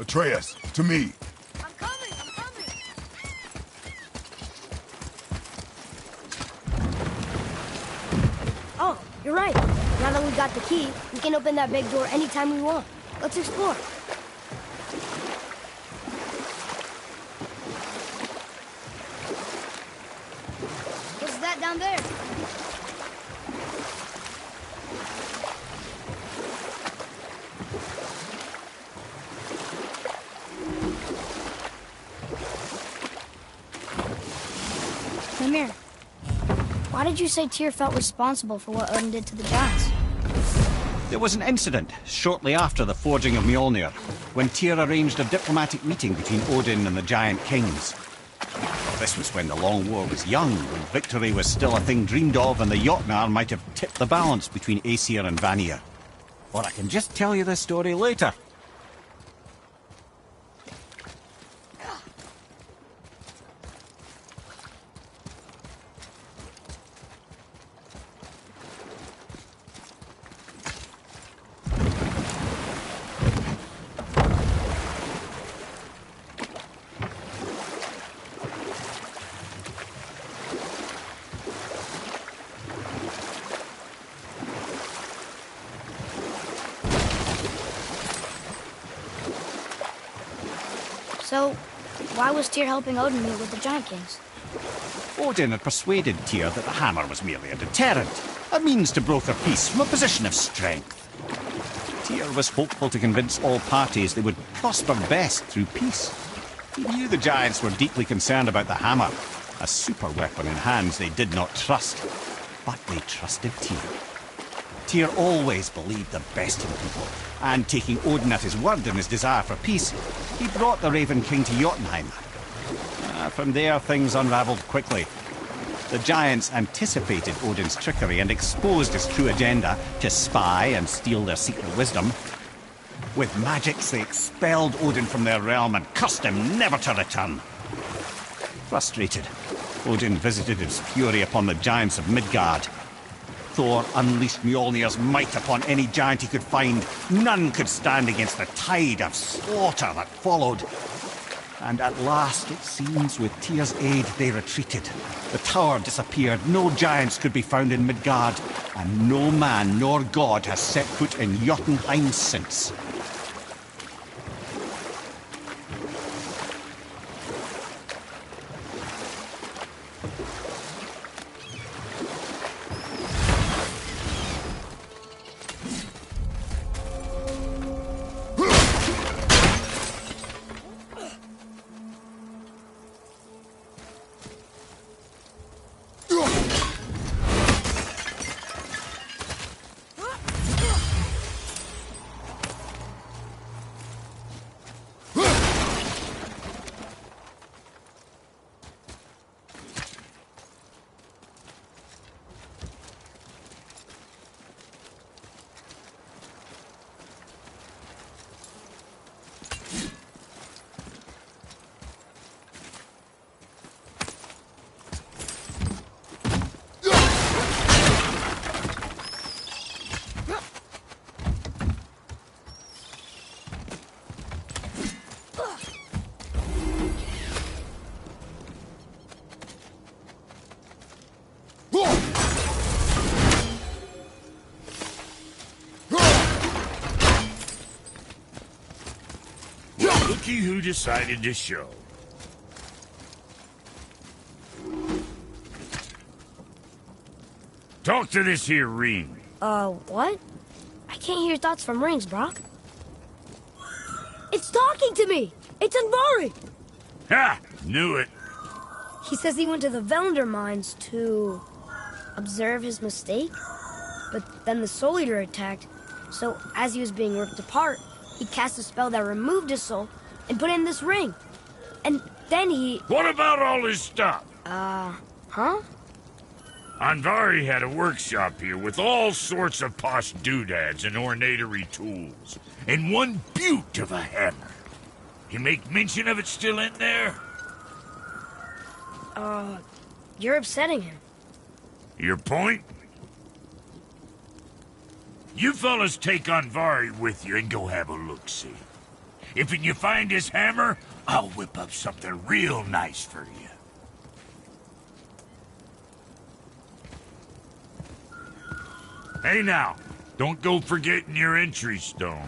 Atreus, to me. I'm coming, I'm coming! Oh, you're right. Now that we got the key, we can open that big door anytime we want. Let's explore. What's that down there? Mimir, why did you say Tyr felt responsible for what Odin did to the giants? There was an incident shortly after the forging of Mjolnir, when Tyr arranged a diplomatic meeting between Odin and the giant kings. This was when the Long War was young, when victory was still a thing dreamed of, and the Jotnar might have tipped the balance between Aesir and Vanir. Or I can just tell you this story later. So, why was Tyr helping Odin meet with the Giant Kings? Odin had persuaded Tyr that the hammer was merely a deterrent, a means to broker peace from a position of strength. Tyr was hopeful to convince all parties they would prosper best through peace. He knew the giants were deeply concerned about the hammer, a super weapon in hands they did not trust. But they trusted Tyr. Tyr always believed the best in people, and taking Odin at his word in his desire for peace, he brought the Raven King to Jotunheim. From there, things unravelled quickly. The giants anticipated Odin's trickery and exposed his true agenda to spy and steal their secret wisdom. With magics, they expelled Odin from their realm and cursed him never to return. Frustrated, Odin visited his fury upon the giants of Midgard. Thor unleashed Mjolnir's might upon any giant he could find. None could stand against the tide of slaughter that followed. And at last, it seems, with Tyr's aid, they retreated. The tower disappeared, no giants could be found in Midgard, and no man nor god has set foot in Jotunheim since. Looky who decided to show. Talk to this here ring. What? I can't hear thoughts from rings, Brock. It's talking to me! It's Andvari! Ha! Knew it. He says he went to the Velnder mines to observe his mistake, but then the Soul Eater attacked, so as he was being ripped apart, he cast a spell that removed his soul and put in this ring. And then he... What about all his stuff? Huh? Andvari had a workshop here with all sorts of posh doodads and ornatory tools, and one beaut of a hammer. You make mention of it still in there? You're upsetting him. Your point? You fellas take Andvari with you and go have a look-see. If you find his hammer, I'll whip up something real nice for you. Hey now, don't go forgetting your entry stone.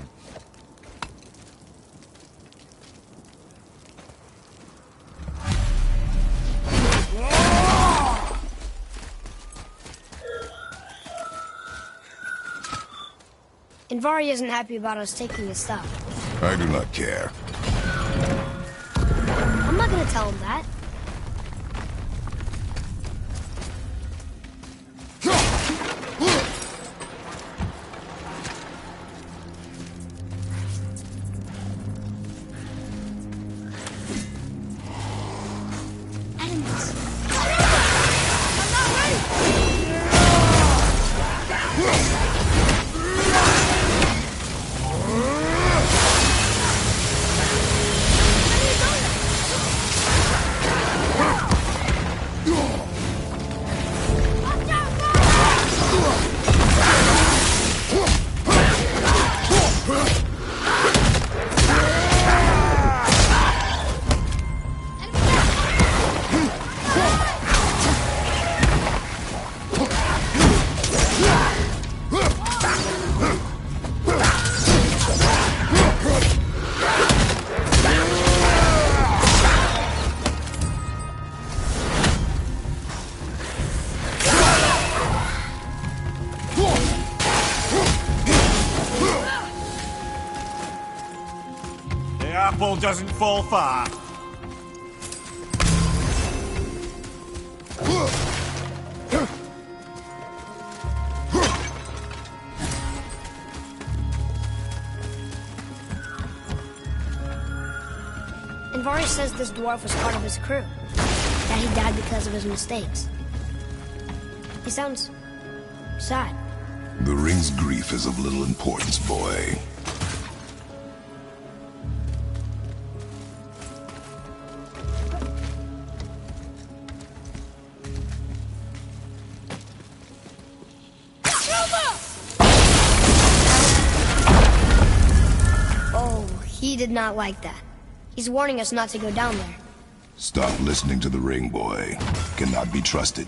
Andvari isn't happy about us taking his stuff. I do not care. I'm not gonna tell him that. Apple doesn't fall far. Andvari says this dwarf was part of his crew, that he died because of his mistakes. He sounds sad. The ring's grief is of little importance, boy. He did not like that. He's warning us not to go down there. Stop listening to the ring, boy. Cannot be trusted.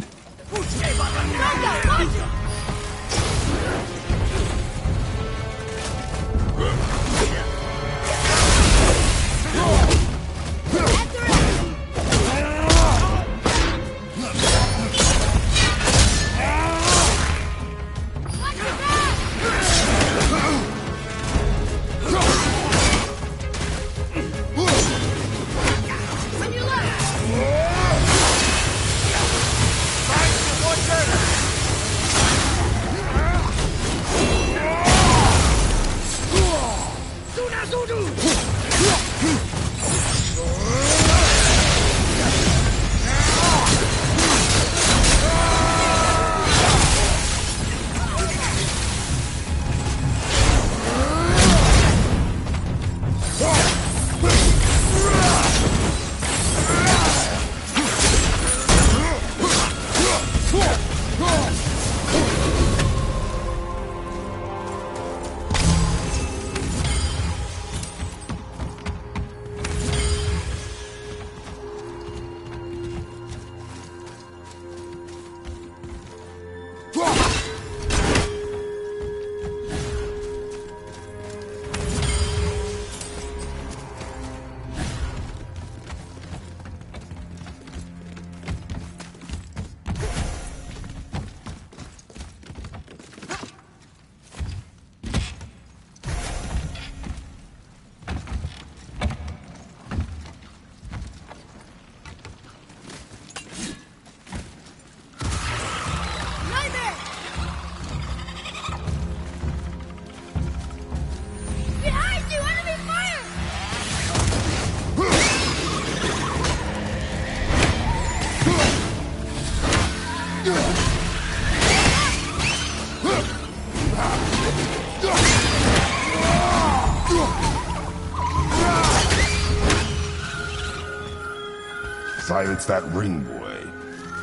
Silence that ring, boy.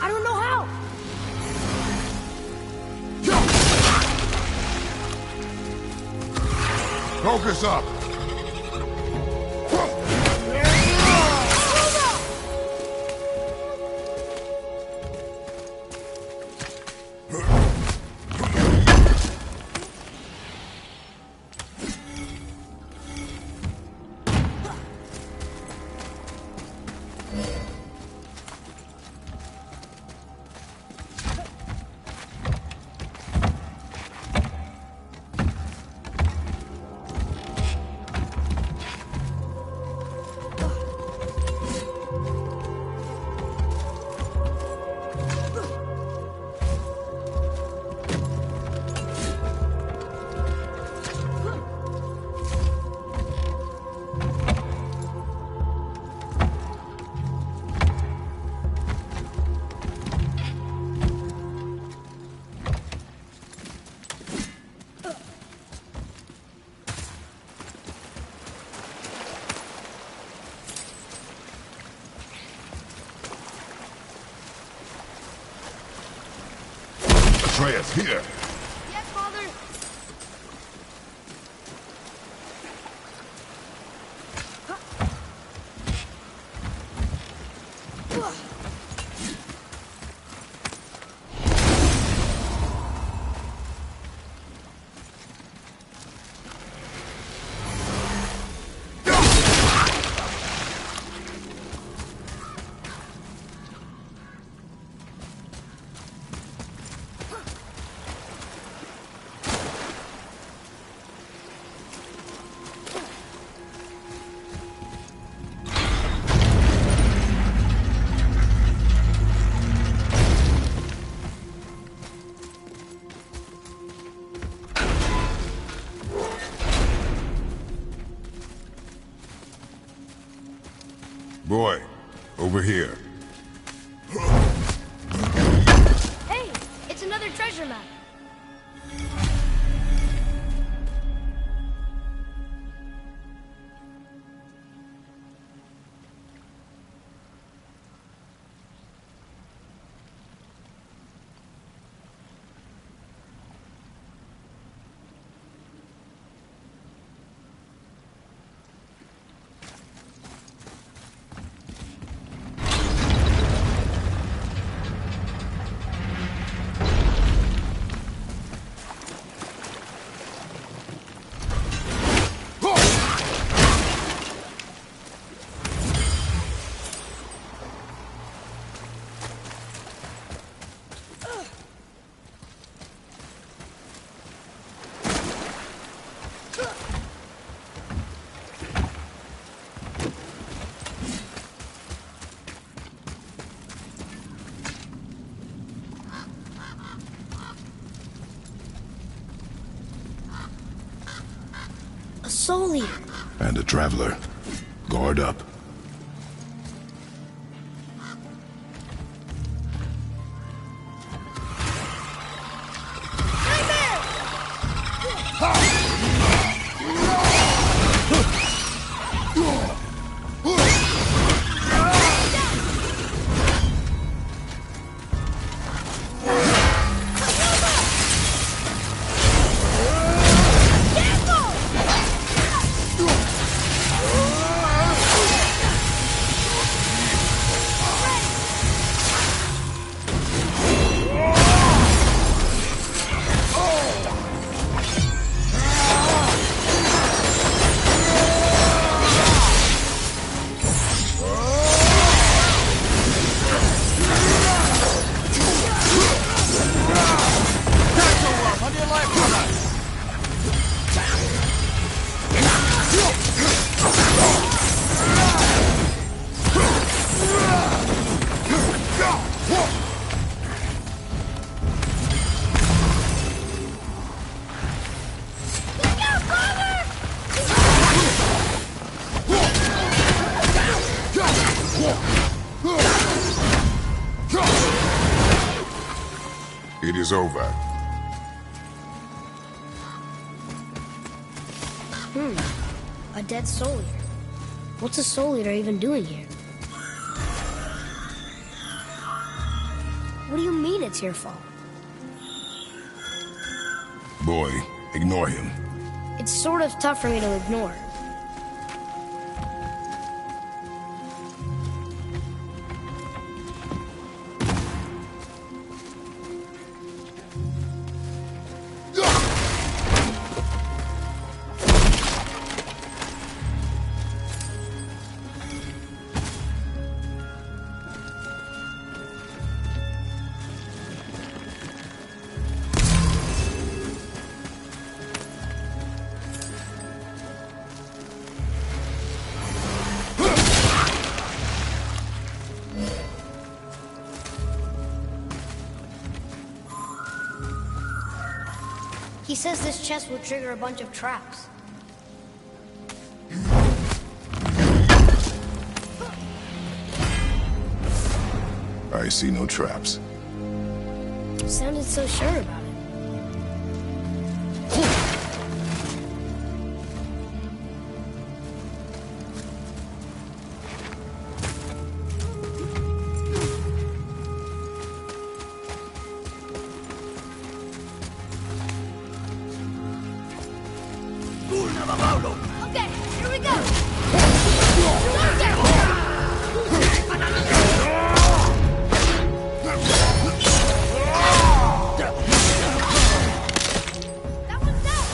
I don't know how. Focus up. Atreus, here! Yes, Father. Boy, over here. Hey, it's another treasure map. A soul eater. And a traveler. Guard up. It is over. A dead soul eater. What's a soul eater even doing here? What do you mean it's your fault? Boy, ignore him. It's sort of tough for me to ignore. He says this chest will trigger a bunch of traps. I see no traps. Sounded so sure about it. Okay, here we go. That one's down.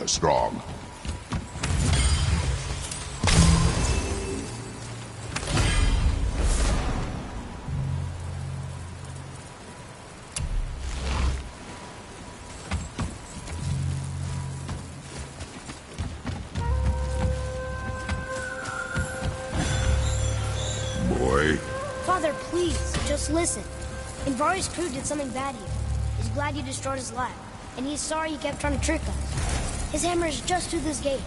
are strong. Boy. Father, please, just listen. Invari's crew did something bad here. He's glad you destroyed his lab, and he's sorry he kept trying to trick us. His hammer is just through this gate.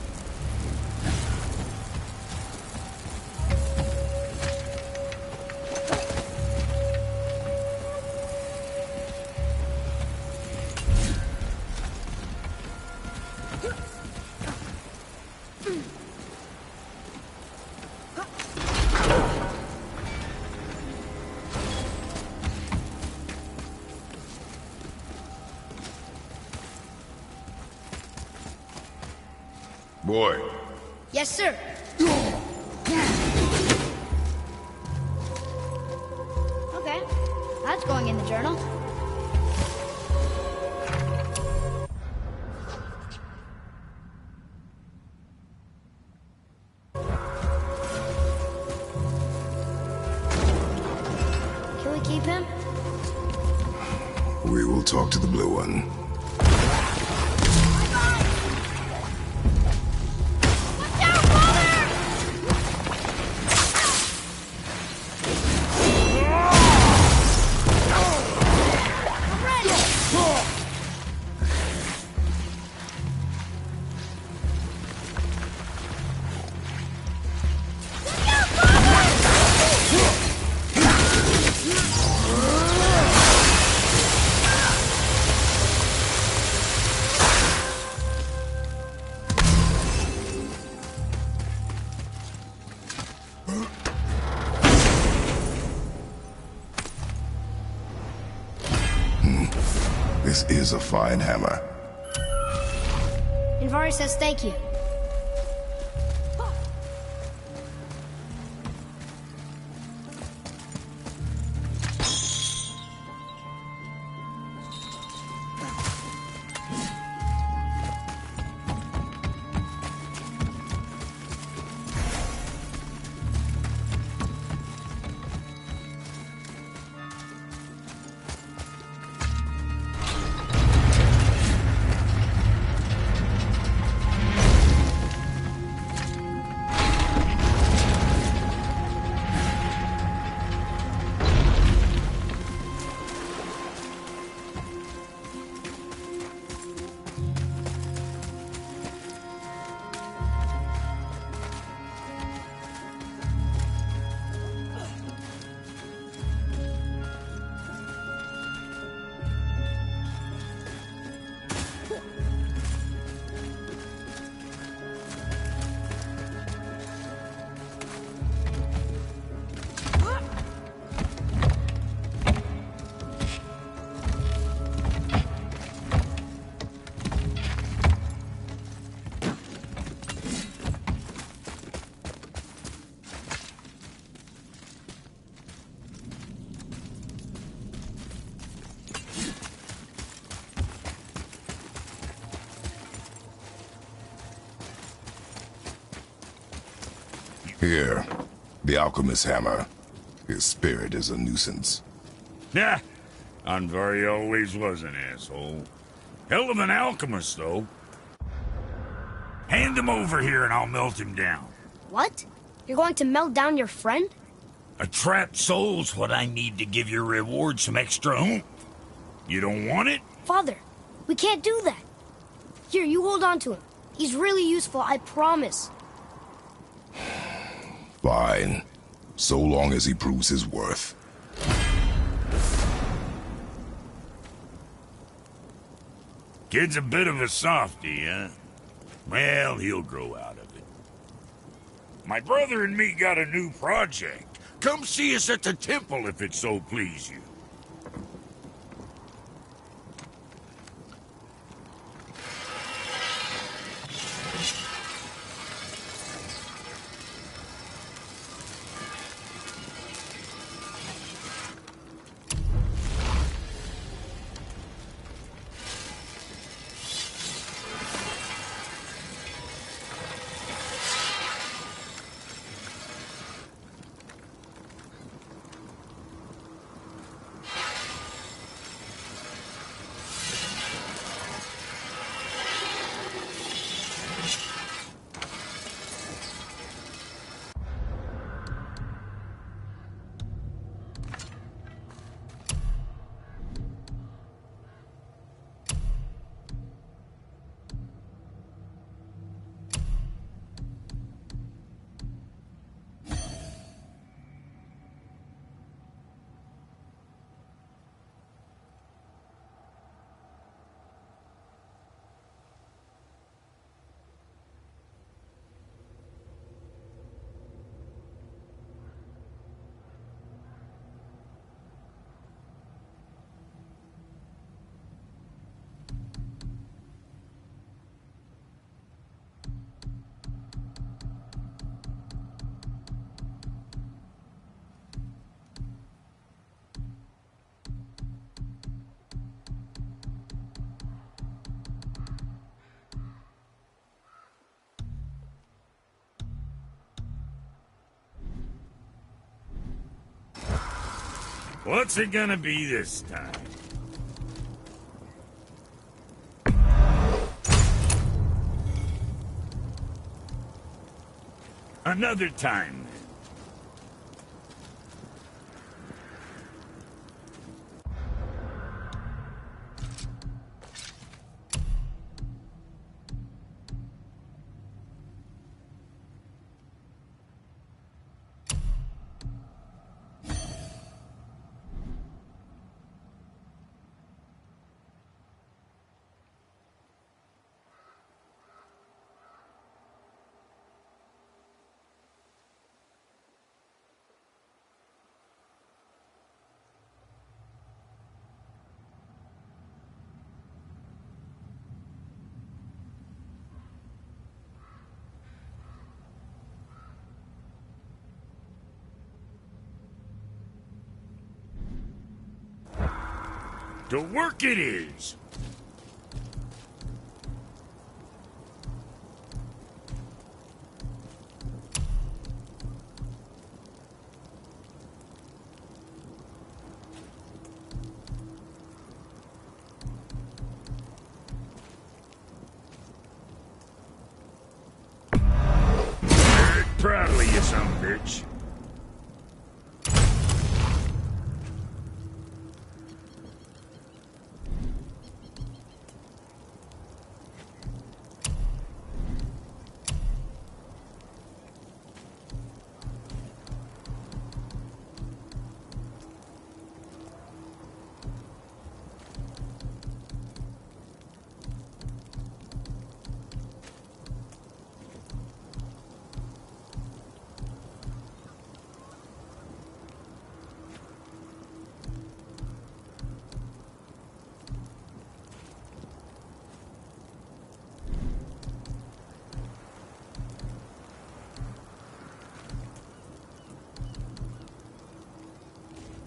Boy. Yes, sir. Okay, that's going in the journal. Can we keep him? We will talk to the blue one. This is a fine hammer. Invari says thank you. Here, the alchemist's hammer. His spirit is a nuisance. Nah, Anvari always was an asshole. Hell of an alchemist, though. Hand him over here and I'll melt him down. What? You're going to melt down your friend? A trapped soul's what I need to give your reward some extra oomph. You don't want it? Father, we can't do that. Here, you hold on to him. He's really useful, I promise. Fine. So long as he proves his worth. Kid's a bit of a softy, huh? Well, he'll grow out of it. My brother and me got a new project. Come see us at the temple if it so please you. What's it gonna be this time? Another time, then. To work it is! Proudly, you son of a bitch.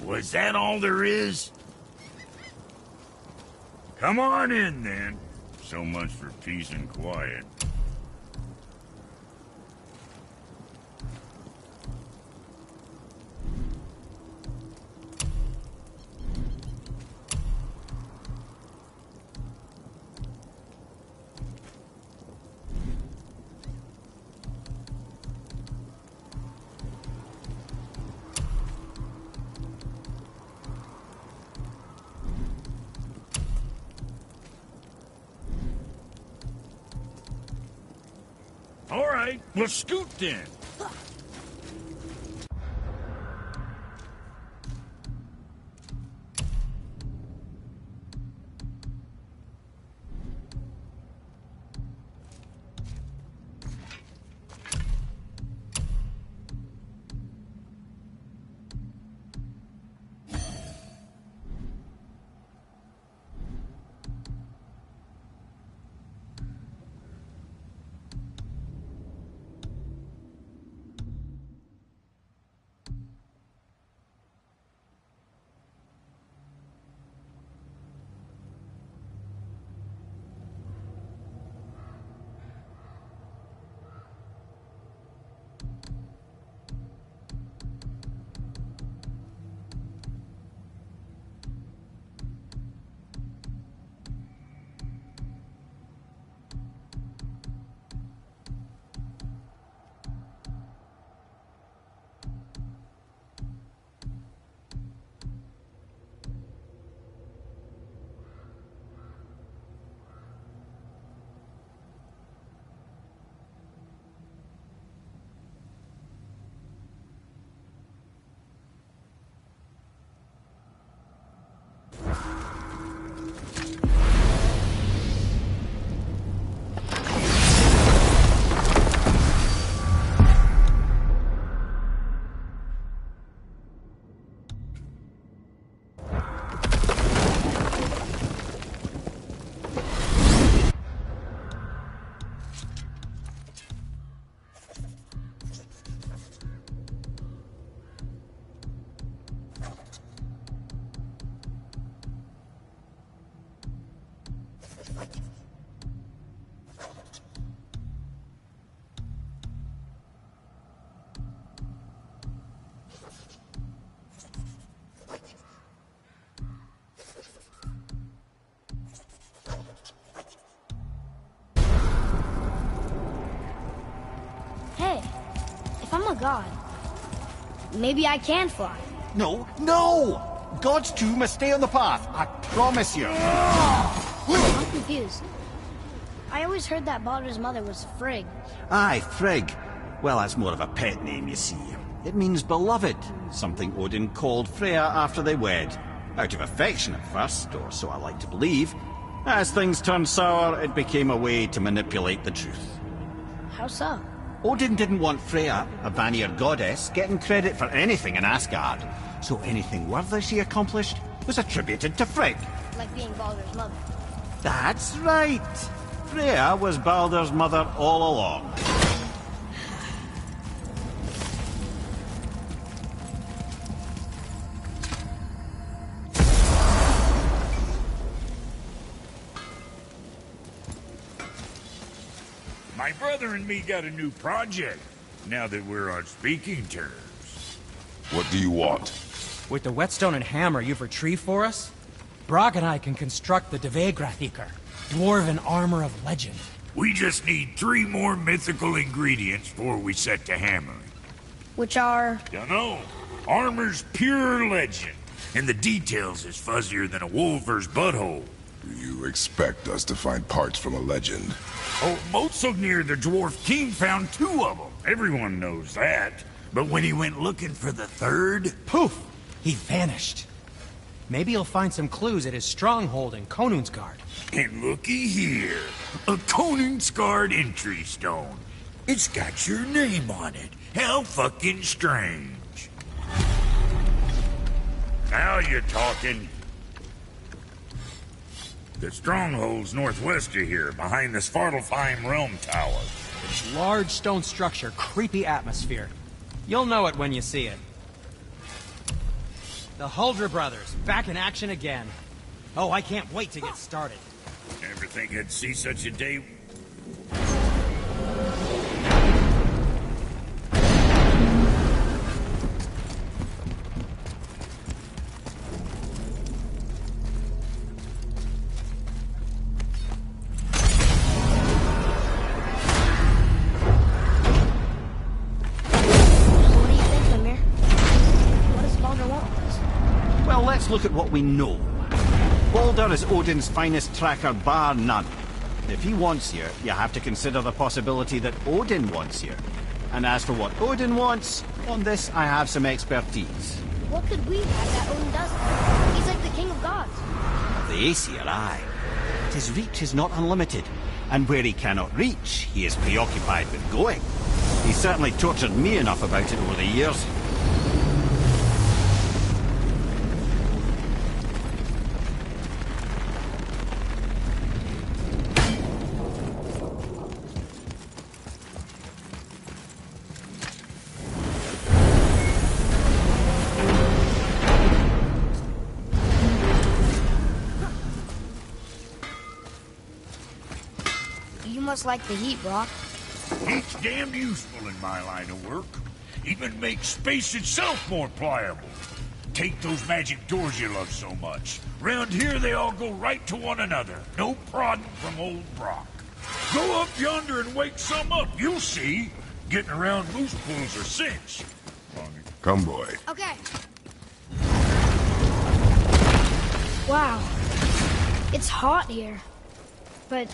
Was that all there is? Come on in, then. So much for peace and quiet. All right, well, scoot then. god. Maybe I can fly. No, no! God's two must stay on the path, I promise you. I'm confused. I always heard that Baldur's mother was Frigg. Aye, Frigg. Well, that's more of a pet name, you see. It means beloved, something Odin called Freya after they wed. Out of affection at first, or so I like to believe. As things turned sour, it became a way to manipulate the truth. How so? Odin didn't want Freya, a Vanir goddess, getting credit for anything in Asgard. So anything worthy she accomplished was attributed to Frigg. Like being Baldur's mother. That's right. Freya was Baldur's mother all along. My brother and me got a new project, now that we're on speaking terms. What do you want? With the whetstone and hammer you've retrieved for us, Brok and I can construct the Dvegrathikr, dwarven armor of legend. We just need 3 more mythical ingredients before we set to hammering. Which are... Dunno. Armor's pure legend, and the details is fuzzier than a wolver's butthole. You expect us to find parts from a legend? Oh, Motsognir the Dwarf King found 2 of them. Everyone knows that. But when he went looking for the 3rd... Poof! He vanished. Maybe he'll find some clues at his stronghold in Konungsgard. And looky here. A Konungsgard entry stone. It's got your name on it. How fucking strange. Now you're talking. The stronghold's northwest of here, behind the Svartalfheim Realm Tower. Large stone structure, creepy atmosphere. You'll know it when you see it. The Huldra brothers, back in action again. Oh, I can't wait to get started. Never think I'd see such a day. What do you think, Mimir? What does Baldur want with us? Well, let's look at what we know. Baldur is Odin's finest tracker, bar none. If he wants you, you have to consider the possibility that Odin wants you. And as for what Odin wants, on this I have some expertise. What could we have that Odin doesn't? He's like the king of gods. The Aesir, aye. But his reach is not unlimited, and where he cannot reach, he is preoccupied with going. He's certainly tortured me enough about it over the years. You must like the heat, Brock. It's damn useful in my line of work. Even makes space itself more pliable. Take those magic doors you love so much. Round here they all go right to one another. No prodding from old Brock. Go up yonder and wake some up, you'll see. Getting around moose pools are cinch. Come, boy. Okay. Wow. It's hot here. But...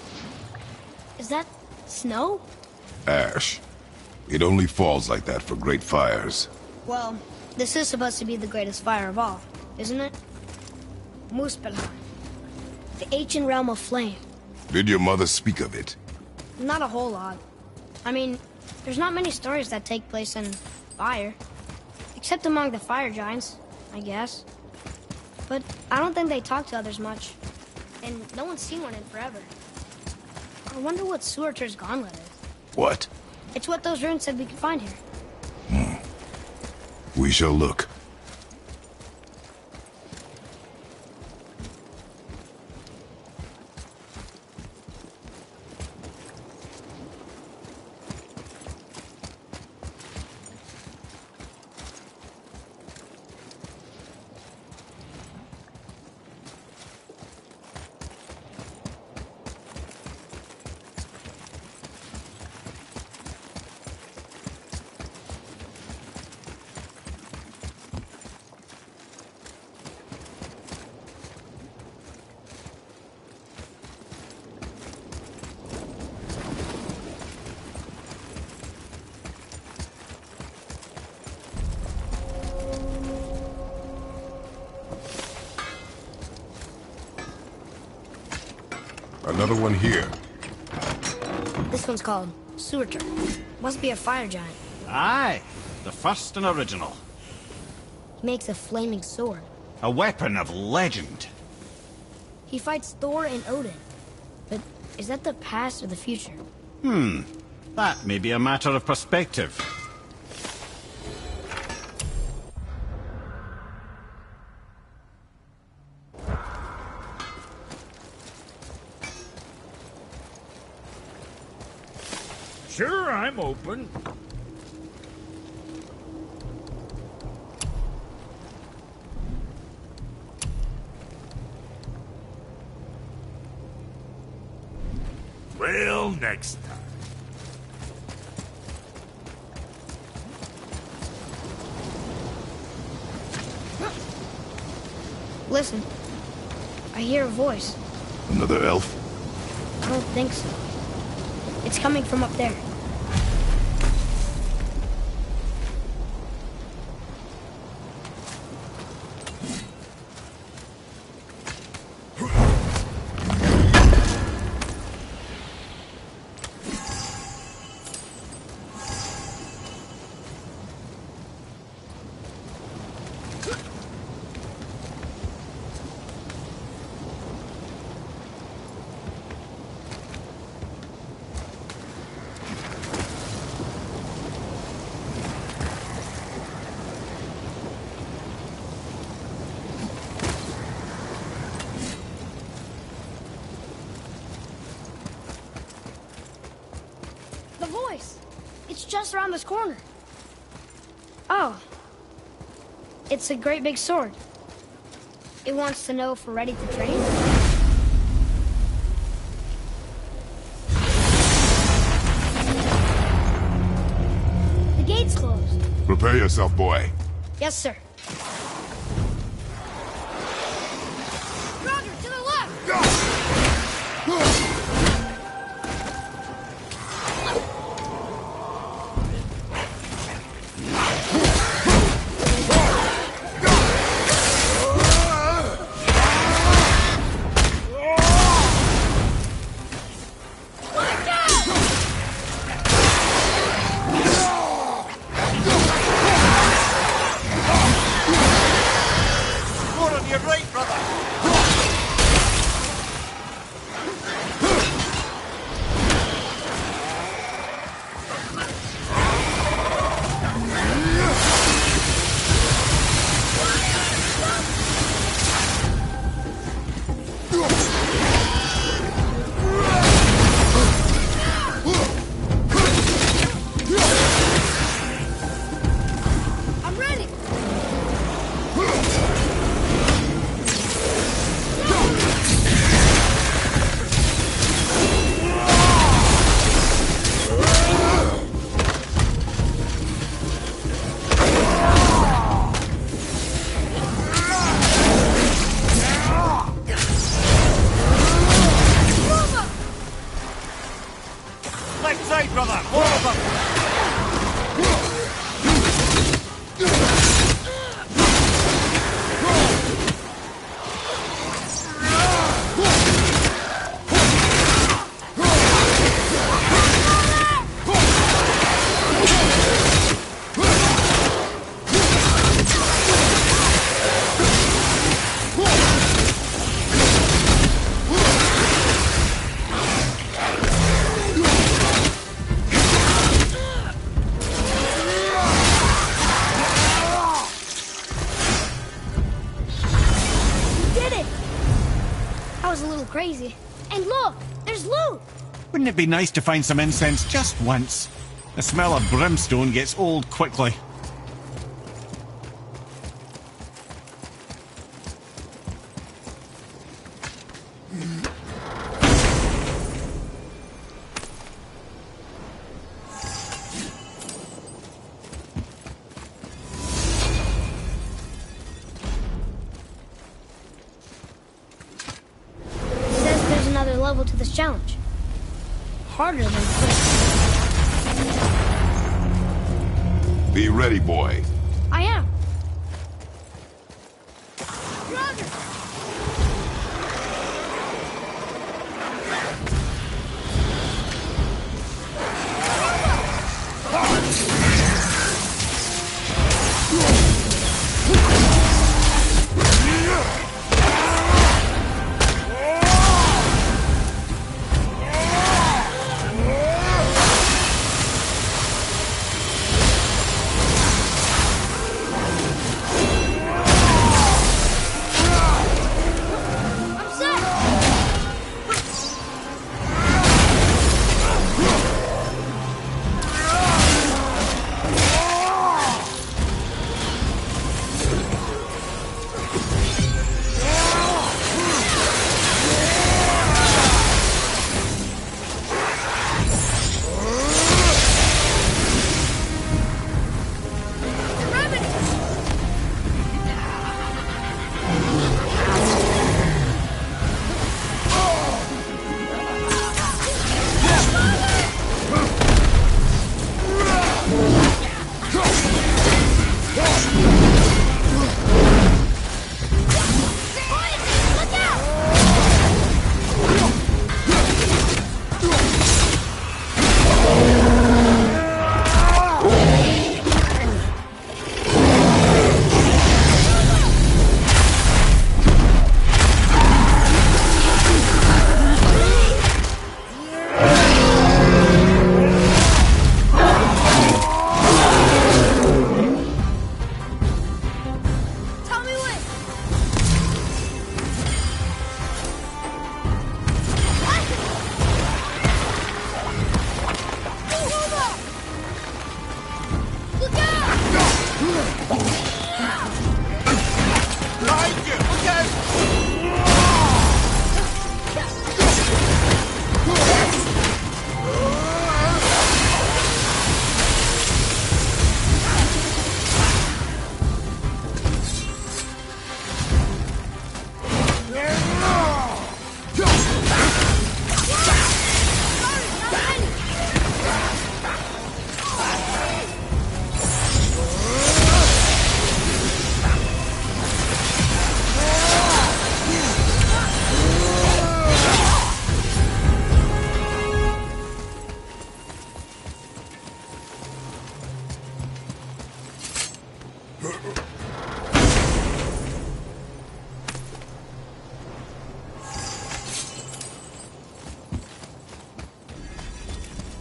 is that snow? Ash. It only falls like that for great fires. Well, this is supposed to be the greatest fire of all, isn't it? Muspelheim. The ancient realm of flame. Did your mother speak of it? Not a whole lot. I mean, there's not many stories that take place in fire. Except among the fire giants, I guess. But I don't think they talk to others much. And no one's seen one in forever. I wonder what Surtur's gauntlet is. What? It's what those runes said we could find here. We shall look. Another one here. This one's called Surtur. Must be a fire giant. Aye, the first and original. He makes a flaming sword. A weapon of legend. He fights Thor and Odin. But is that the past or the future? That may be a matter of perspective. Sure, I'm open. Well, next time. Listen. I hear a voice. Another elf? I don't think so. It's coming from up there. The voice! It's just around this corner. Oh. It's a great big sword. It wants to know if we're ready to train. The gate's closed. Prepare yourself, boy. Yes, sir. Roger, to the left! More on your right, brother! I'm ready! Left side, brother! More of them! We did it! I was a little crazy. And look! There's loot! Wouldn't it be nice to find some incense just once? The smell of brimstone gets old quickly. It says there's another level to this challenge. Harder than this. Be ready, boy. I am. Roger!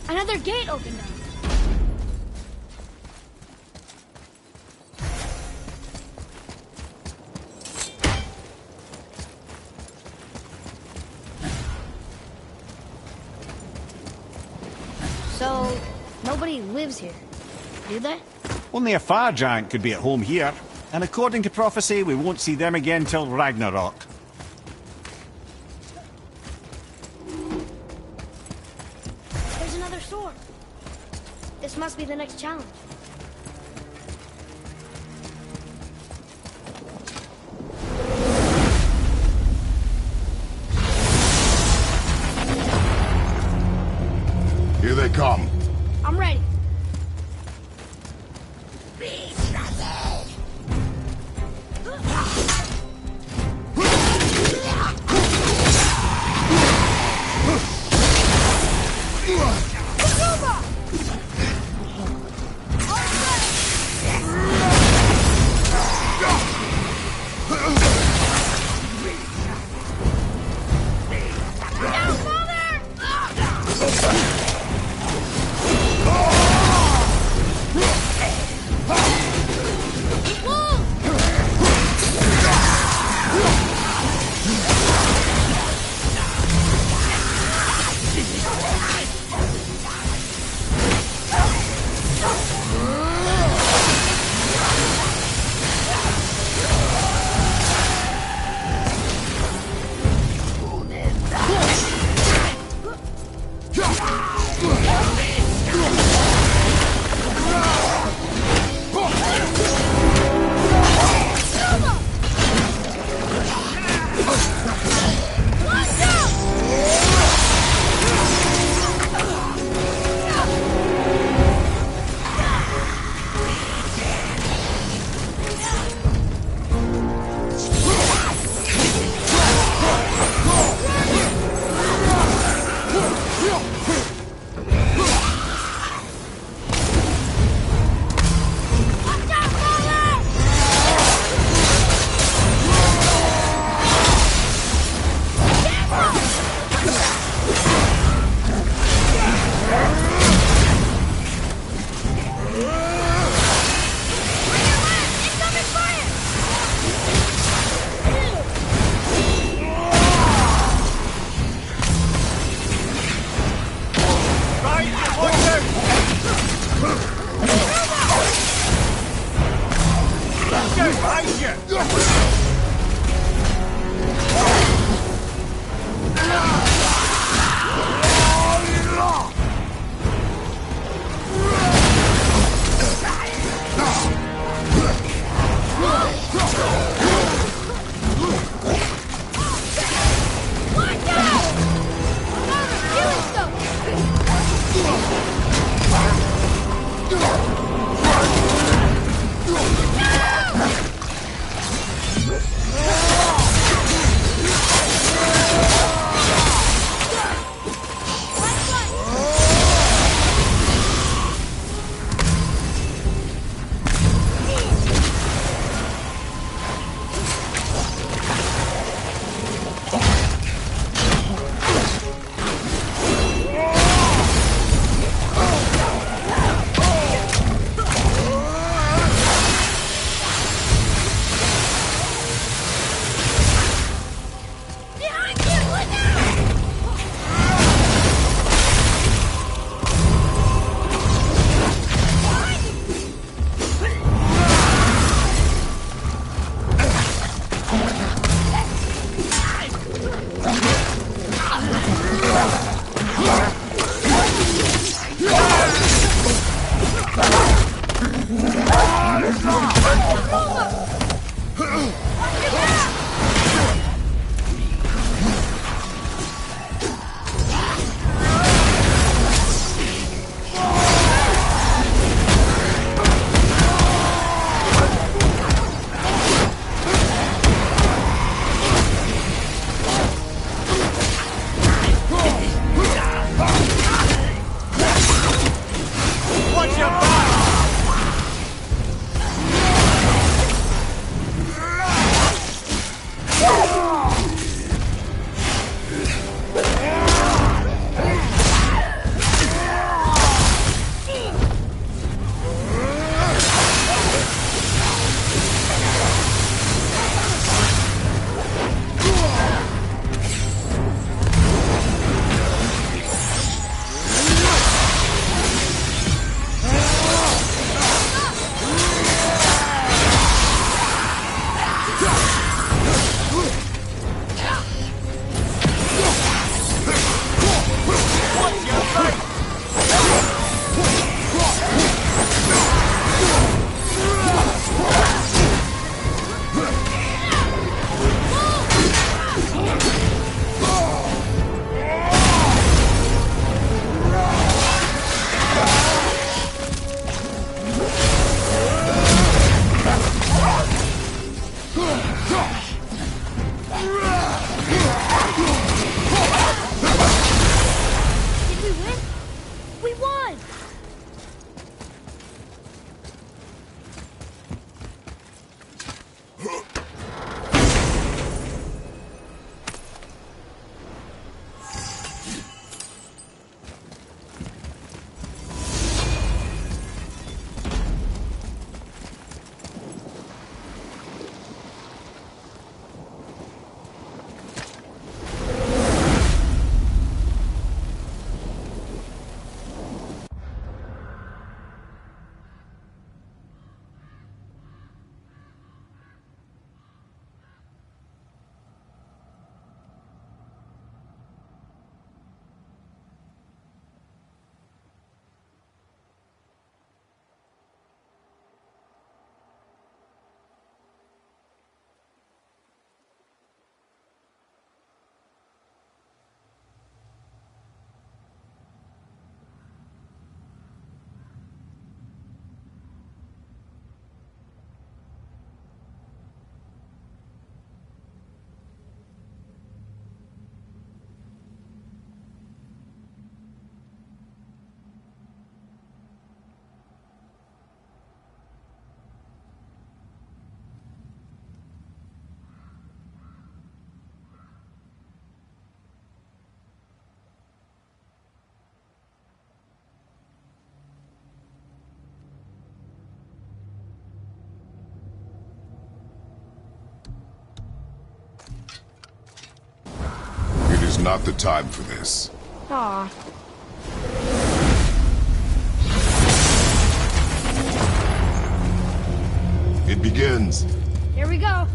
Another gate opened up. So, nobody lives here, do they? Only a fire giant could be at home here. And according to prophecy, we won't see them again till Ragnarok. There's another sword. This must be the next challenge. Here they come. I'm ready. not the time for this. Aw. It begins. Here we go.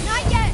Not yet!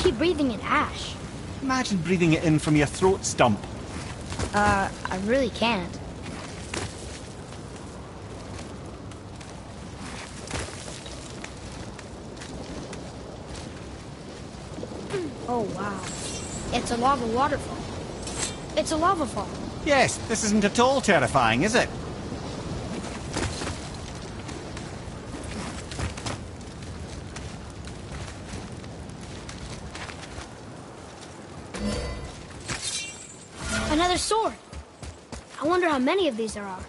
keep breathing in ash? Imagine breathing it in from your throat stump. I really can't. Oh, wow. It's a lava waterfall. It's a lava fall. Yes, this isn't at all terrifying, is it? Another sword. I wonder how many of these there are.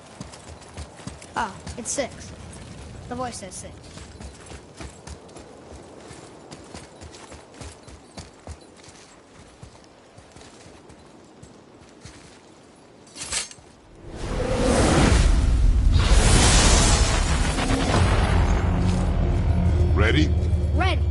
Oh, it's 6. The voice says 6. Ready? Ready.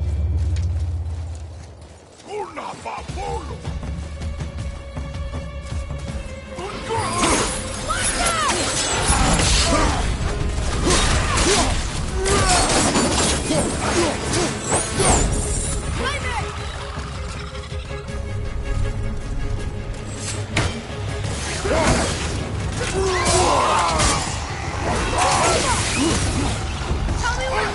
Tell me when.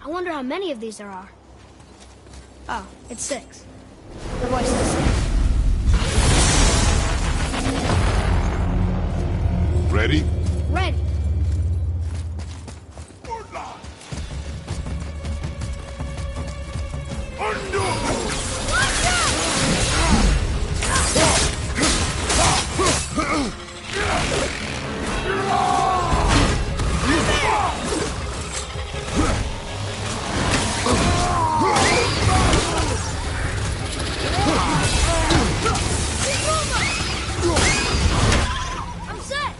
I wonder how many of these there are. Oh, it's 6. The voice says 6. Ready? Ready. I'm set.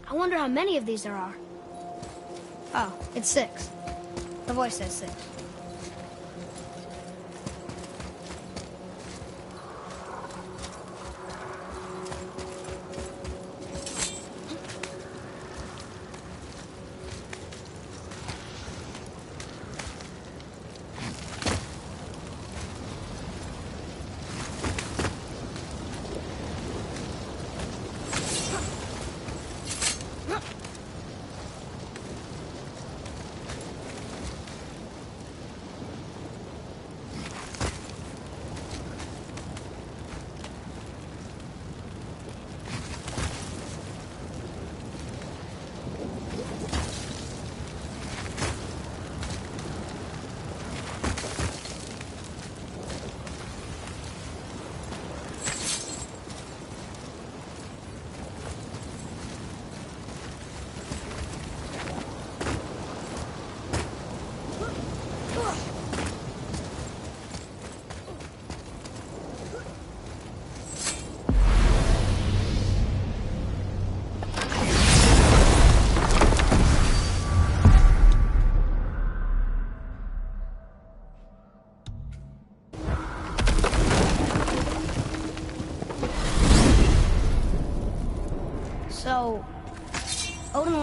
Right wonder how many of these there are. Oh, it's 6. The voice says 6.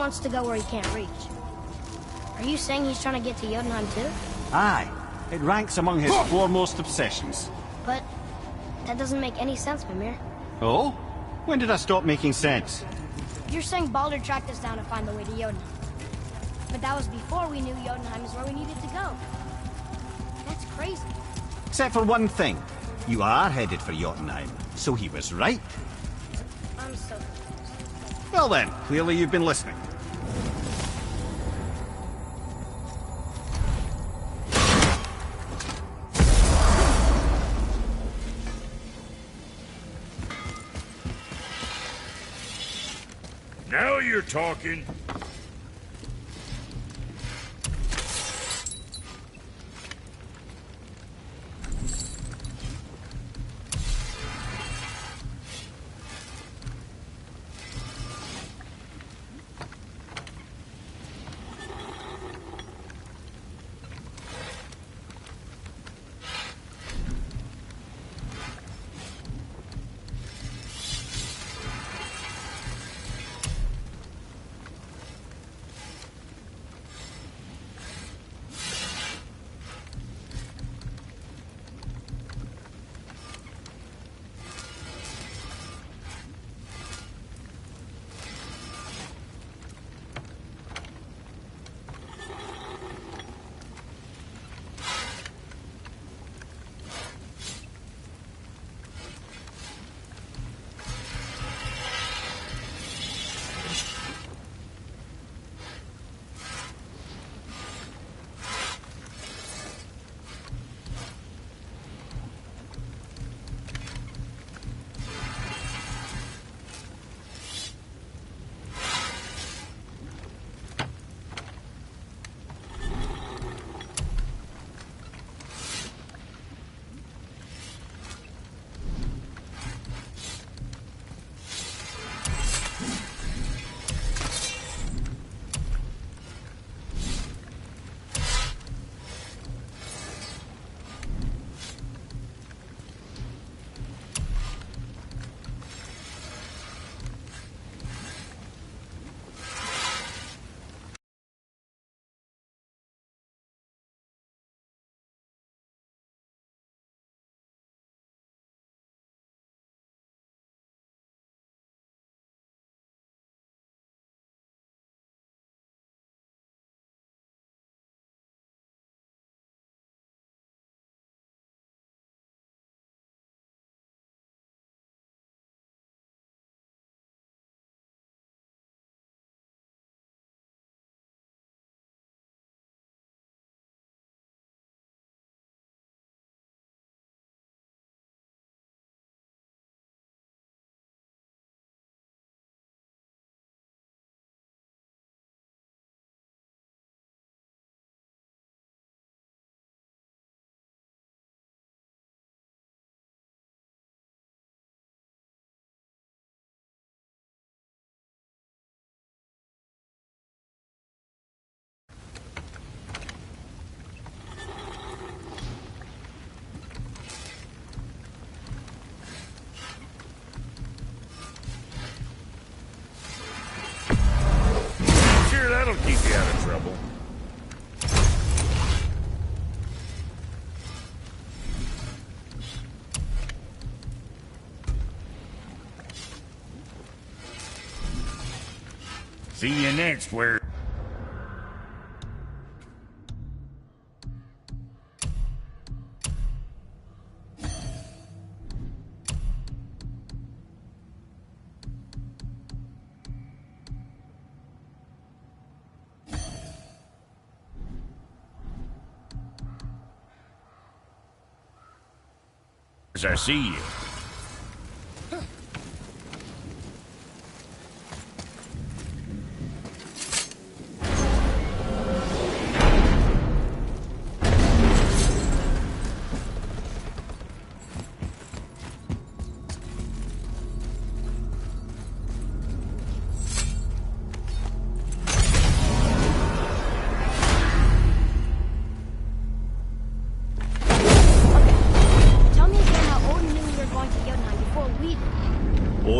wants to go where he can't reach. Are you saying he's trying to get to Jotunheim too? Aye. It ranks among his foremost obsessions. But that doesn't make any sense, Mimir. Oh? When did I stop making sense? You're saying Baldur tracked us down to find the way to Jotunheim. But that was before we knew Jotunheim is where we needed to go. That's crazy. Except for one thing. You are headed for Jotunheim, so he was right. I'm so confused. Well then, clearly you've been listening. Now you're talking. That'll keep you out of trouble. See you next where... As I see you.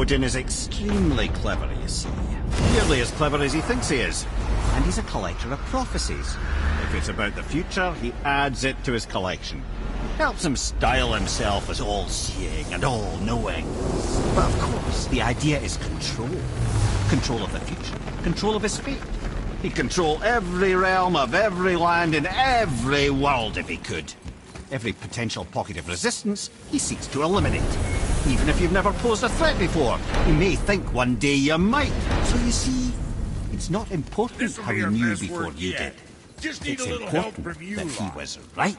Odin is extremely clever, you see. Nearly as clever as he thinks he is. And he's a collector of prophecies. If it's about the future, he adds it to his collection. Helps him style himself as all-seeing and all-knowing. But of course, the idea is control. Control of the future. Control of his fate. He'd control every realm of every land in every world if he could. Every potential pocket of resistance, he seeks to eliminate. Even if you've never posed a threat before, he may think one day you might. So you see, it's not important This'll how be he our knew best before work you yet. did. Just need It's a little help important from you that he lot. was right.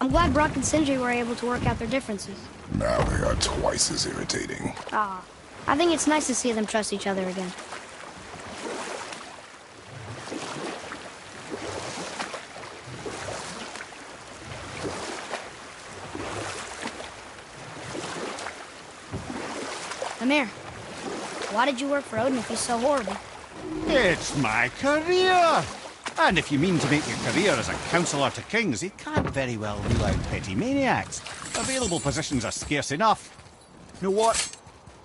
I'm glad Brock and Sindri were able to work out their differences. Now they are twice as irritating. I think it's nice to see them trust each other again. Amir, why did you work for Odin if he's so horrible? It's my career! And if you mean to make your career as a counsellor to kings, you can't very well rule out petty maniacs. Available positions are scarce enough. You know what?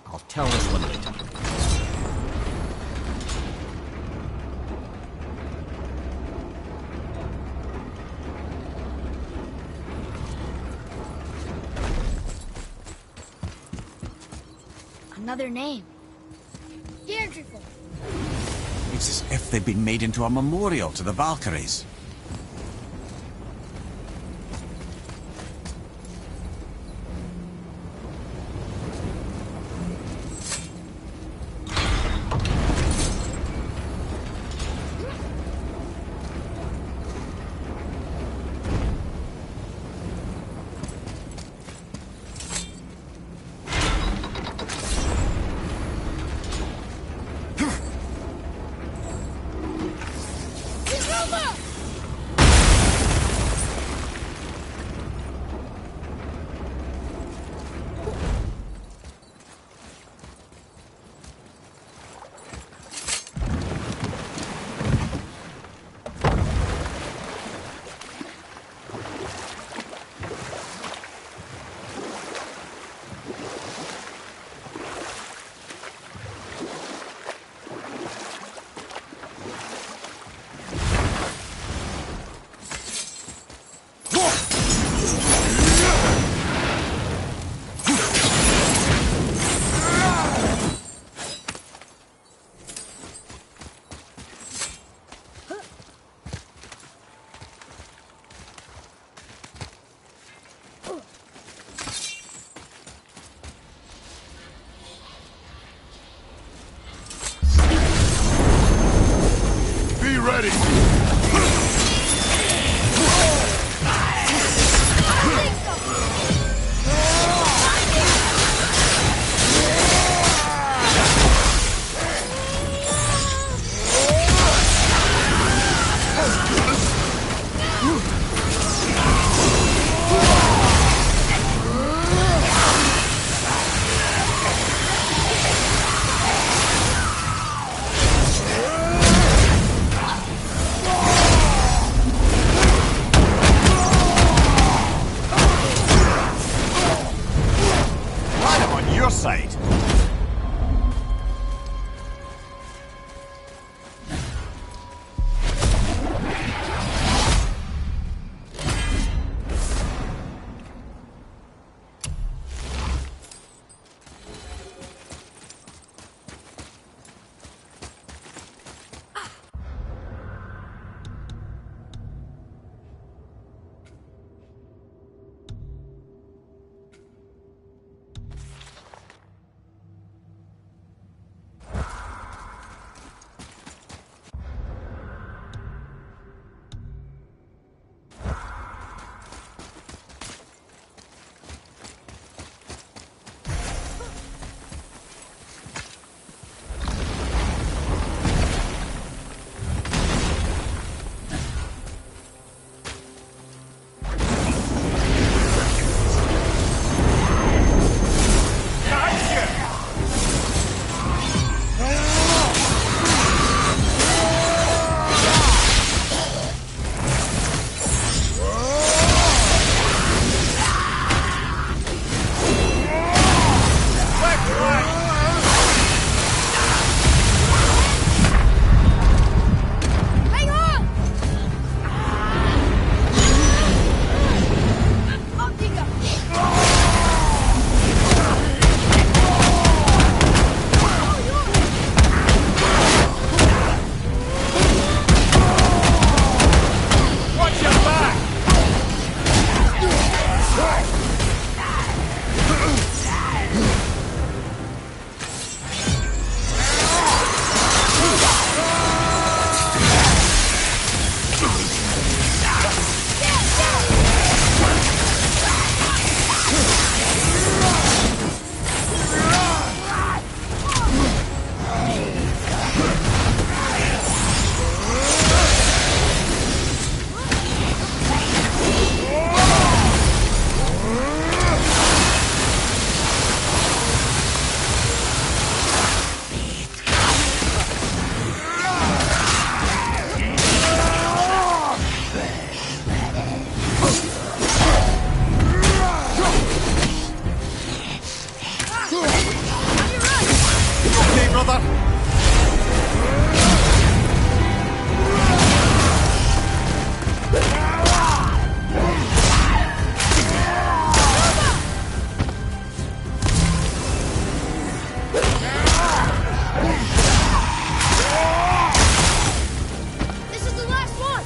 I'll tell this one later. Another name. Deirdreful. It's as if they've been made into a memorial to the Valkyries. ready! I'm on your side. Hang on! Optica! Watch your back! Okay, brother? This is the last one!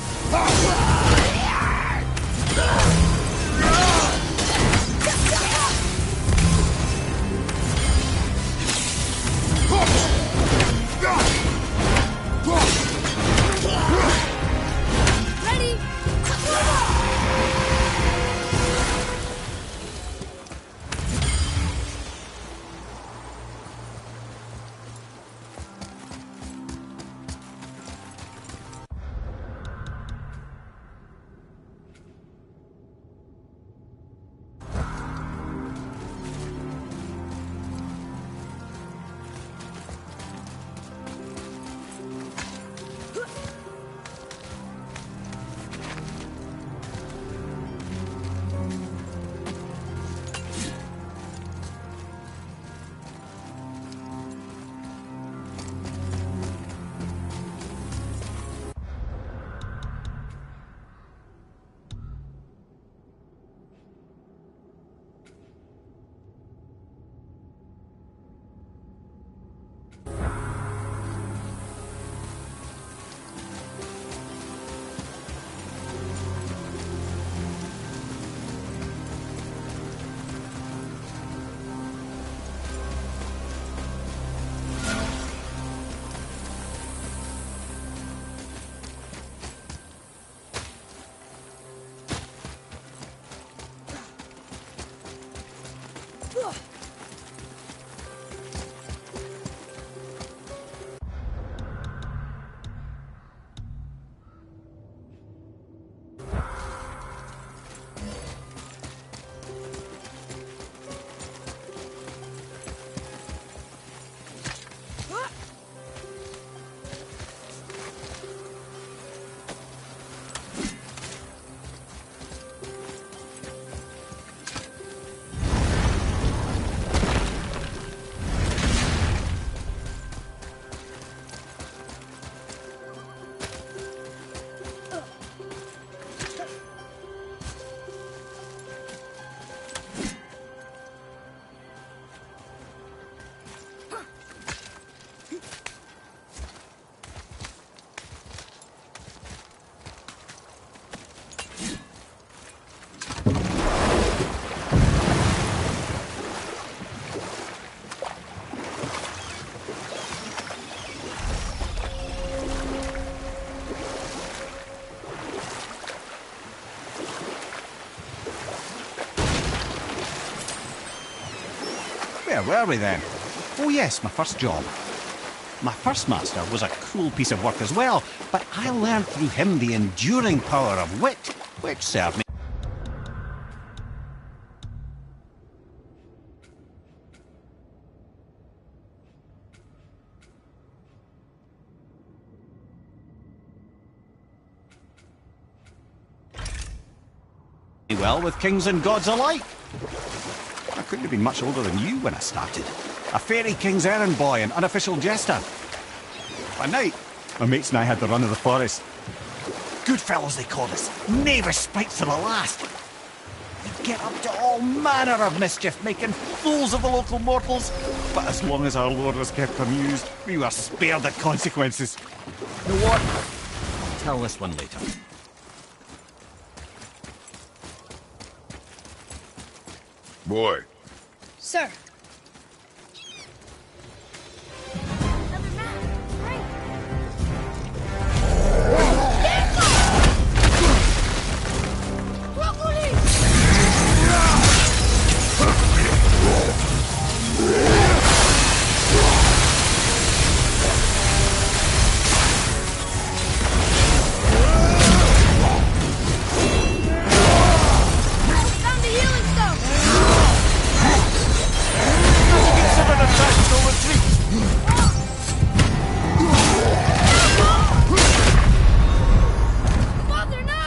were we then? Oh yes, my first job. My first master was a cruel piece of work as well, but I learned through him the enduring power of wit, which served me well with kings and gods alike. I couldn't have been much older than you when I started. A fairy king's errand boy and unofficial jester. By night, my mates and I had the run of the forest. Good fellows they called us. Never spites to the last. We'd get up to all manner of mischief, making fools of the local mortals. But as long as our lord was kept amused, we were spared the consequences. You know what? I'll tell this one later. Boy, Sir. Another map. Great. Broccoli! Found the healing stone! Father, no!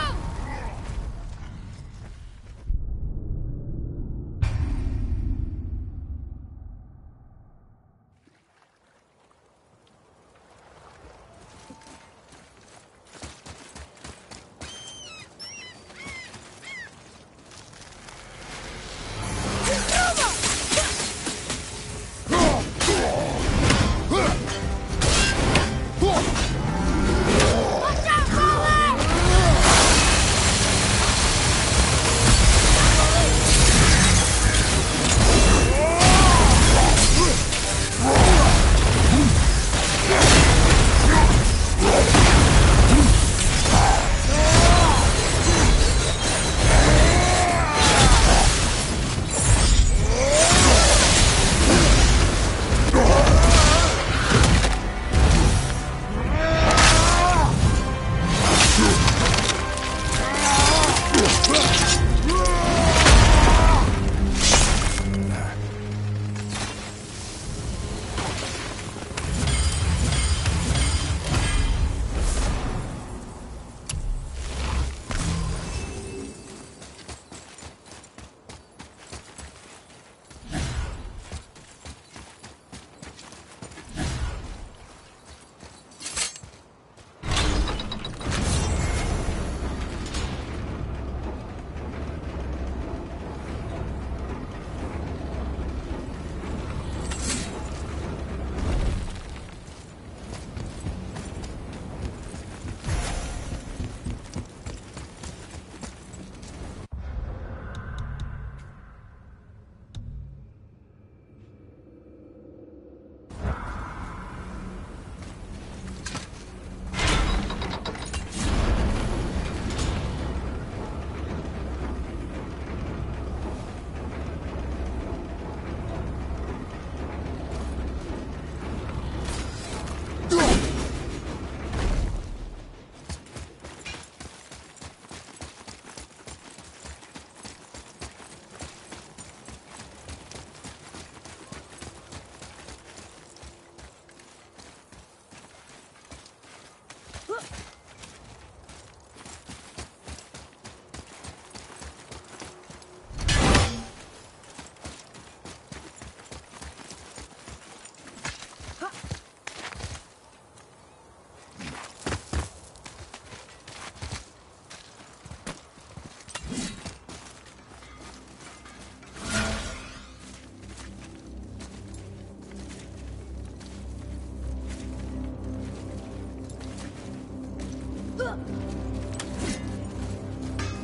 Watch out, Father!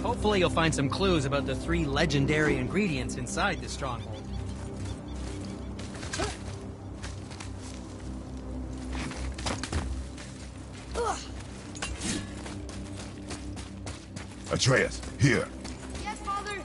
Hopefully you'll find some clues about the 3 legendary ingredients inside this stronghold. Atreus, here. Yes, Father.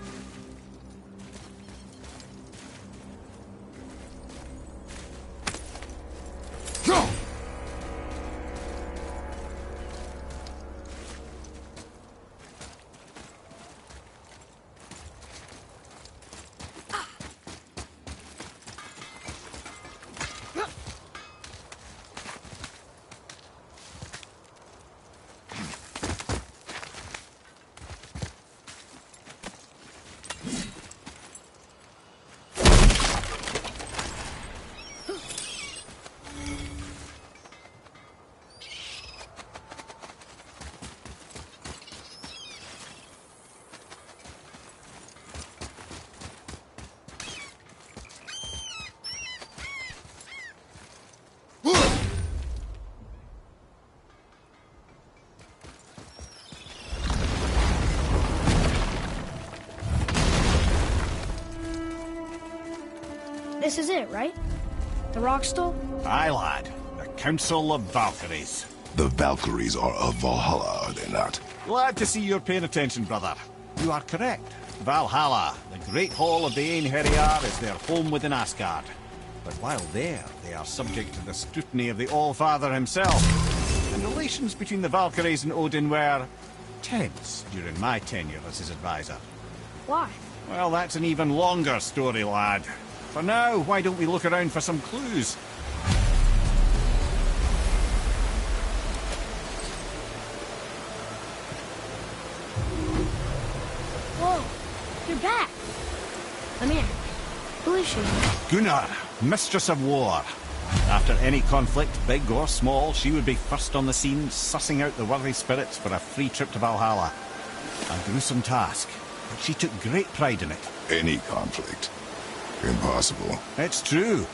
This is it, right? The Rockstall? Aye, lad. The Council of Valkyries. The Valkyries are of Valhalla, are they not? Glad to see you're paying attention, brother. You are correct. Valhalla, the great hall of the Einherjar, is their home within Asgard. But while there, they are subject to the scrutiny of the All-Father himself. And relations between the Valkyries and Odin were tense during my tenure as his advisor. Why? Well, that's an even longer story, lad. For now, why don't we look around for some clues? Whoa, you're back. Amir, who is she? Gunnar, Mistress of War. After any conflict, big or small, she would be first on the scene, sussing out the worthy spirits for a free trip to Valhalla. A gruesome task, but she took great pride in it. Any conflict. Impossible. It's true.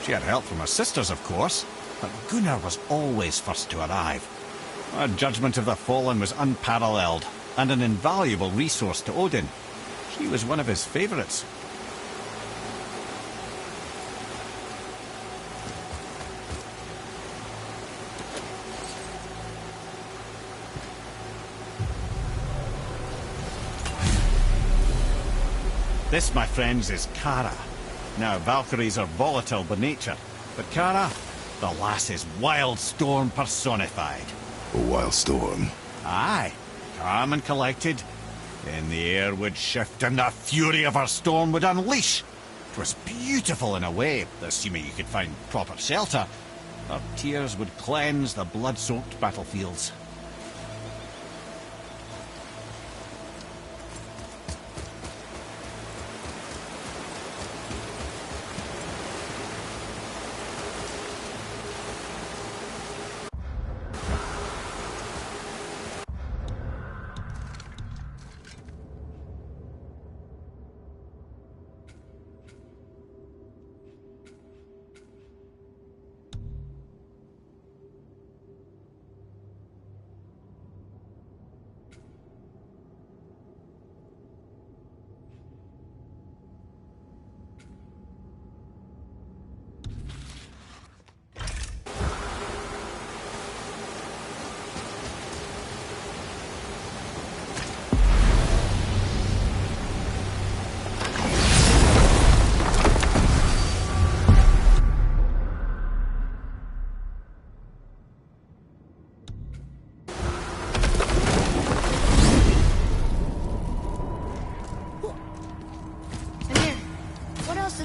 She had help from her sisters, of course, but Gunnar was always first to arrive. Her judgment of the fallen was unparalleled, and an invaluable resource to Odin. She was one of his favourites. This, my friends, is Kara. Now, Valkyries are volatile by nature, but Kara, the lass is Wildstorm personified. A wild storm. Aye, calm and collected. Then the air would shift and the fury of her storm would unleash. 'Twas beautiful in a way, assuming you could find proper shelter. Her tears would cleanse the blood-soaked battlefields.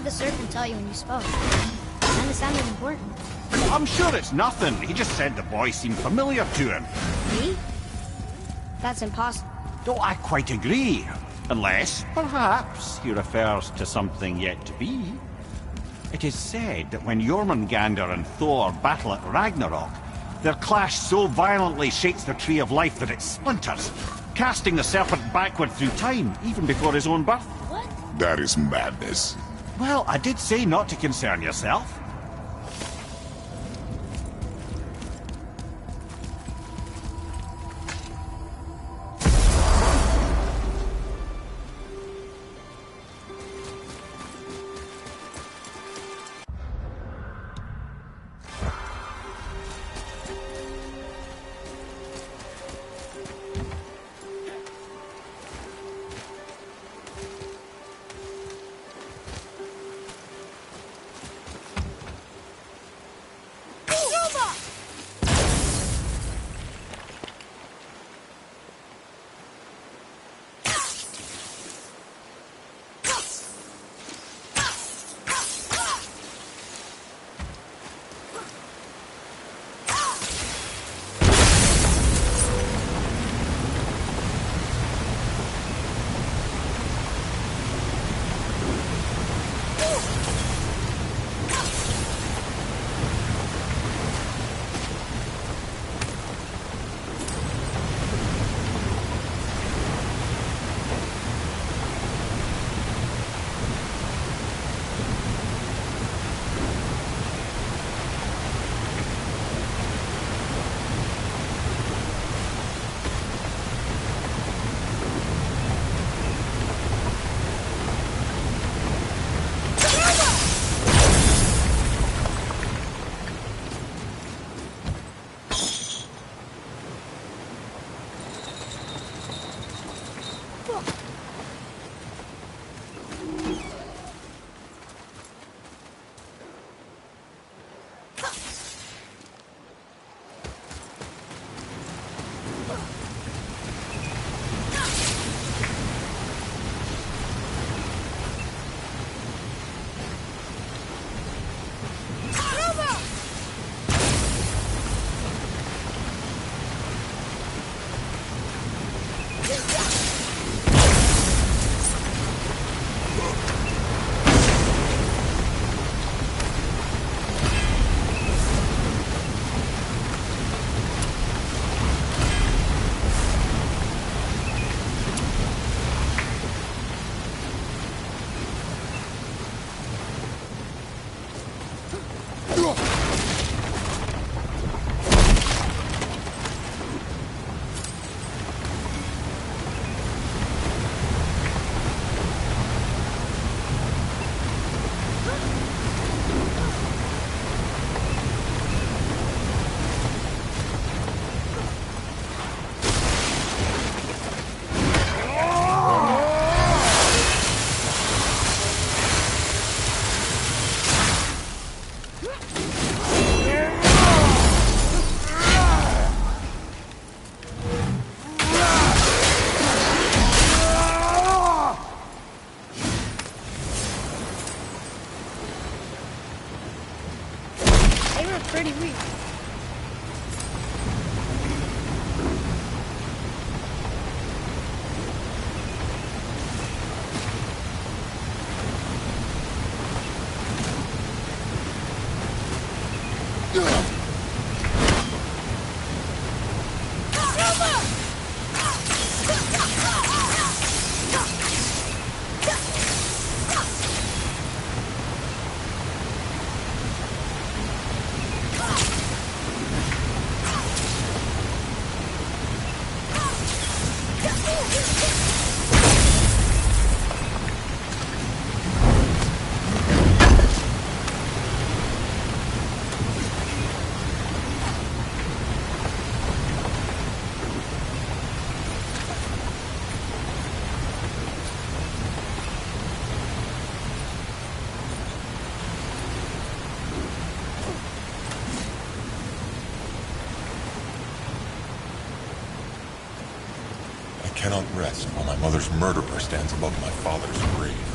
The serpent tell you when you spoke? And it sounded important. I'm sure it's nothing. He just said the boy seemed familiar to him. Me? That's impossible. Oh, I quite agree. Unless, perhaps, he refers to something yet to be. It is said that when Jormungandr and Thor battle at Ragnarok, their clash so violently shakes the Tree of Life that it splinters, casting the serpent backward through time, even before his own birth. What? That is madness. Well, I did say not to concern yourself. cannot rest while my mother's murderer stands above my father's grave.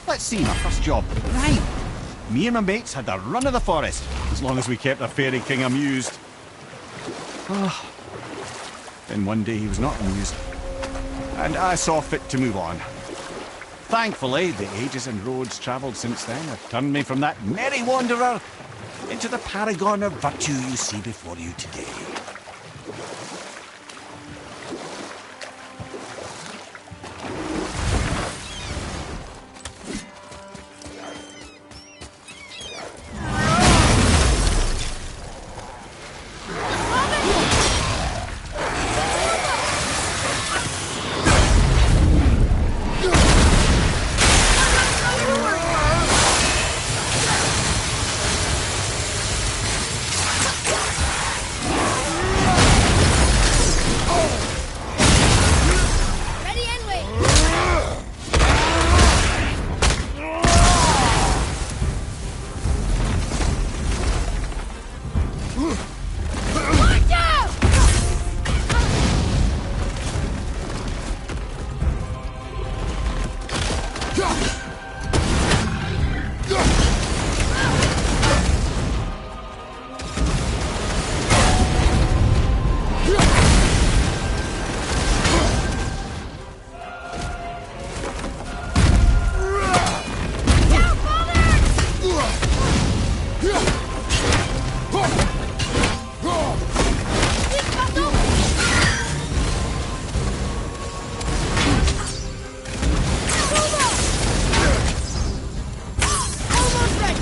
Let's see, my first job. Right. Me and my mates had the run of the forest, as long as we kept the Fairy King amused. Oh. Then one day he was not amused, and I saw fit to move on. Thankfully, the ages and roads travelled since then have turned me from that merry wanderer into the paragon of virtue you see before you today. Ready and wait. Watch out! Down, father! Quick, Pato! Almost ready.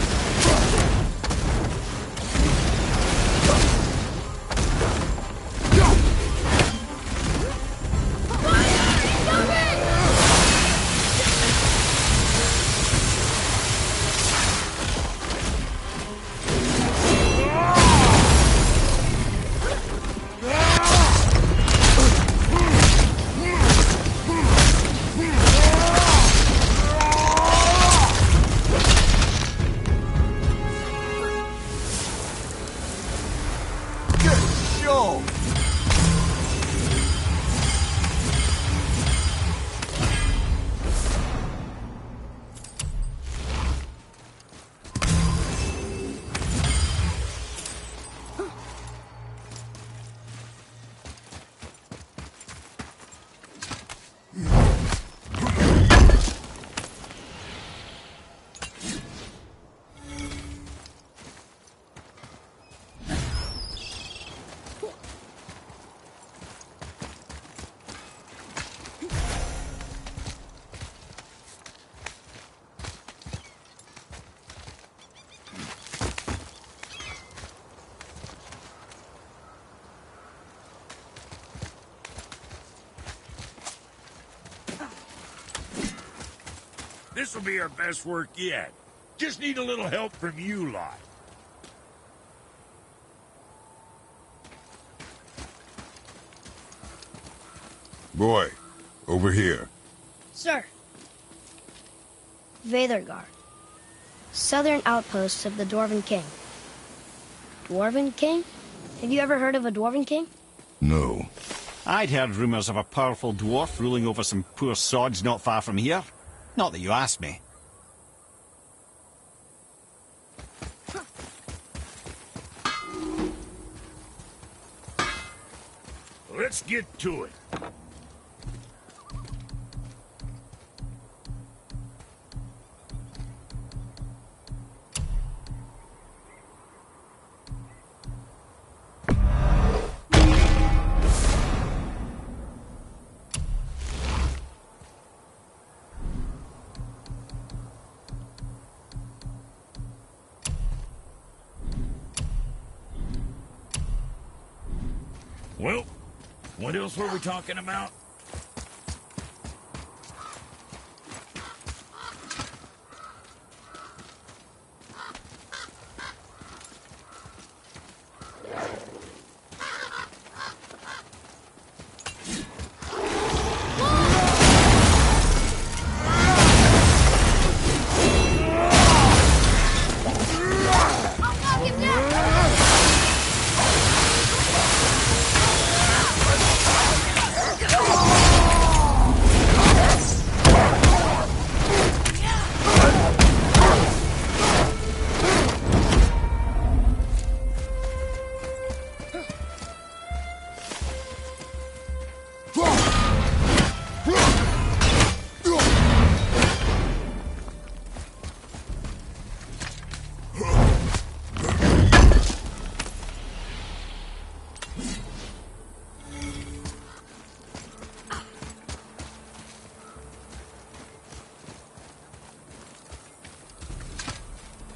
Good show! This'll be our best work yet. Just need a little help from you lot. Boy, over here. Sir. Veðurgard. Southern outposts of the Dwarven King. Dwarven King? Have you ever heard of a Dwarven King? No. I'd heard rumours of a powerful dwarf ruling over some poor sods not far from here. Not that you asked me. Let's get to it. Well, what else were we talking about?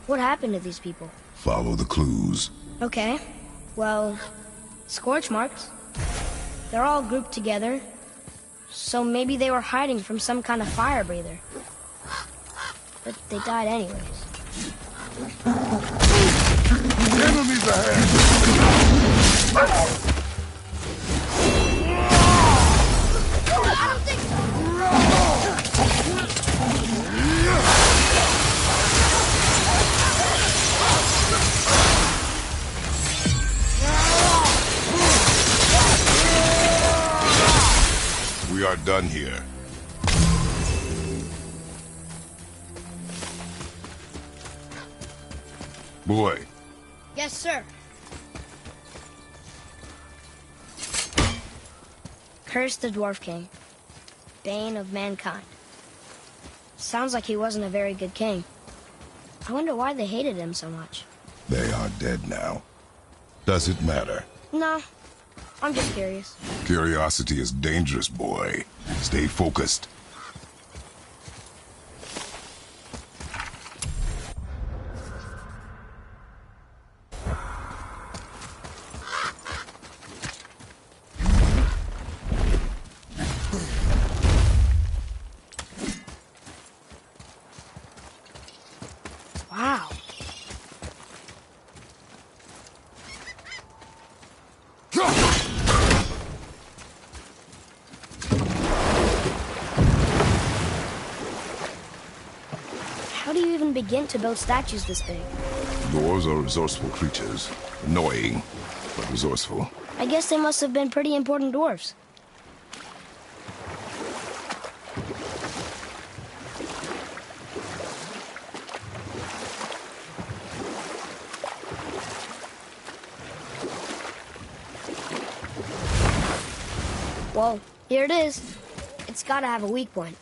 What happened to these people? Follow the clues. Okay. Well, scorch marks. They're all grouped together. So maybe they were hiding from some kind of fire breather. But they died anyways. Enemies ahead! I don't think so. We are done here. Boy, Yes, sir. Curse the Dwarf King. Bane of mankind. Sounds like he wasn't a very good king. I wonder why they hated him so much. they are dead now. Does it matter? No, I'm just curious. Curiosity is dangerous, boy. Stay focused. Wow. How do you even begin to build statues this big? Dwarves are resourceful creatures. Annoying, but resourceful. I guess they must have been pretty important dwarves. Well, here it is. It's gotta have a weak point.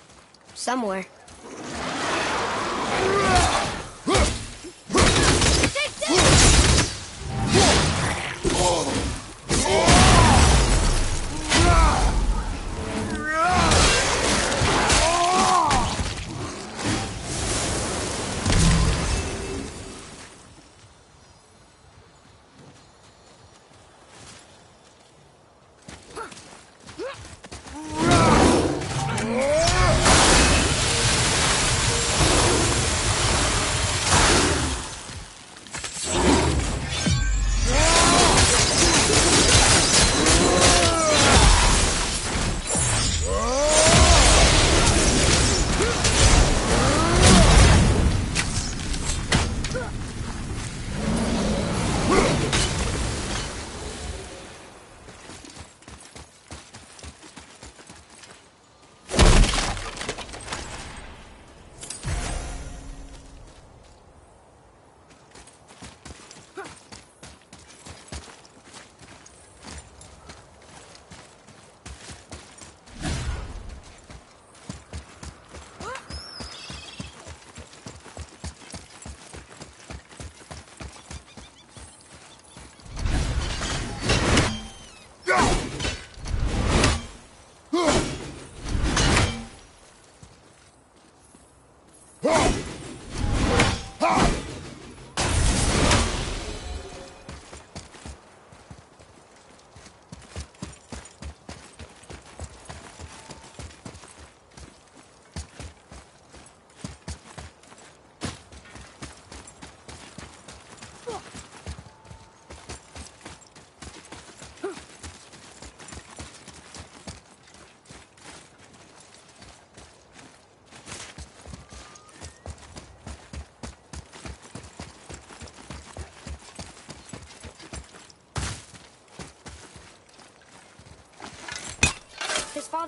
Somewhere. Take this!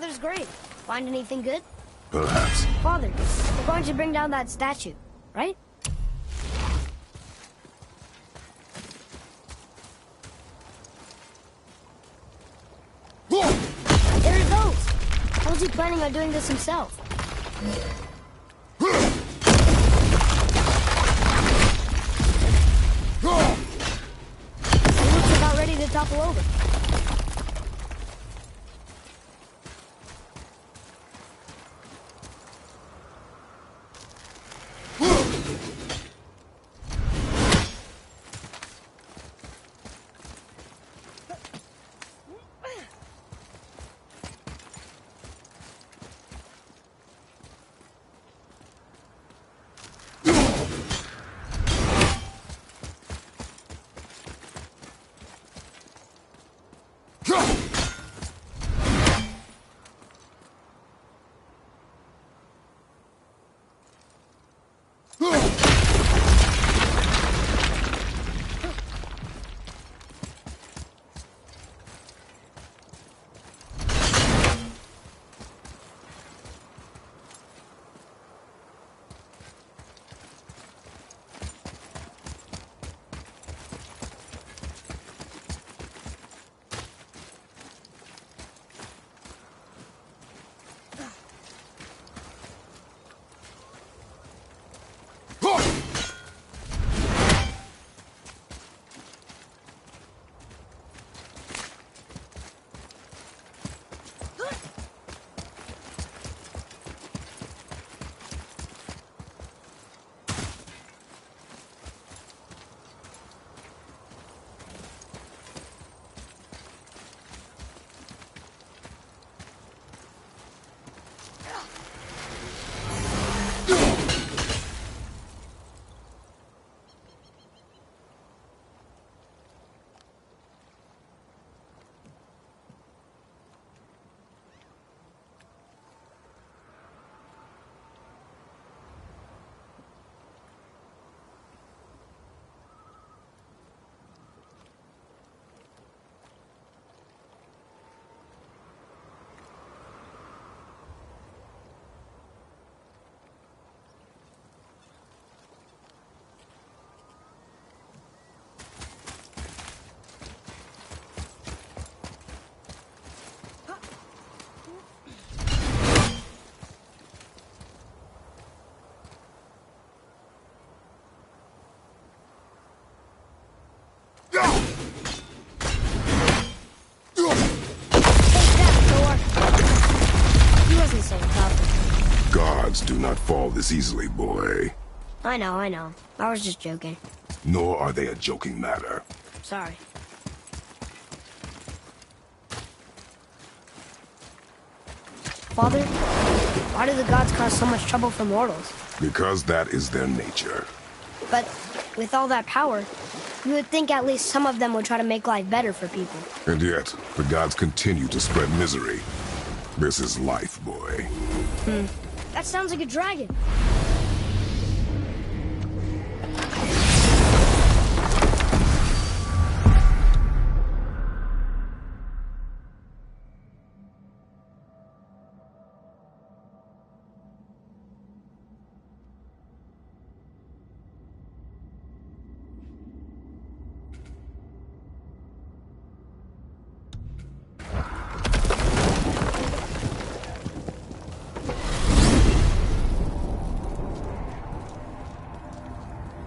Father's grave. Find anything good? Perhaps. Father, we're going to bring down that statue, right? There it goes! How's he planning on doing this himself? He looks about ready to topple over. Gods do not fall this easily, boy. I know. I was just joking. Nor are they a joking matter. Sorry. Father, why do the gods cause so much trouble for mortals? Because that is their nature. But with all that power, you would think at least some of them would try to make life better for people. And yet, the gods continue to spread misery. This is life, boy. That sounds like a dragon.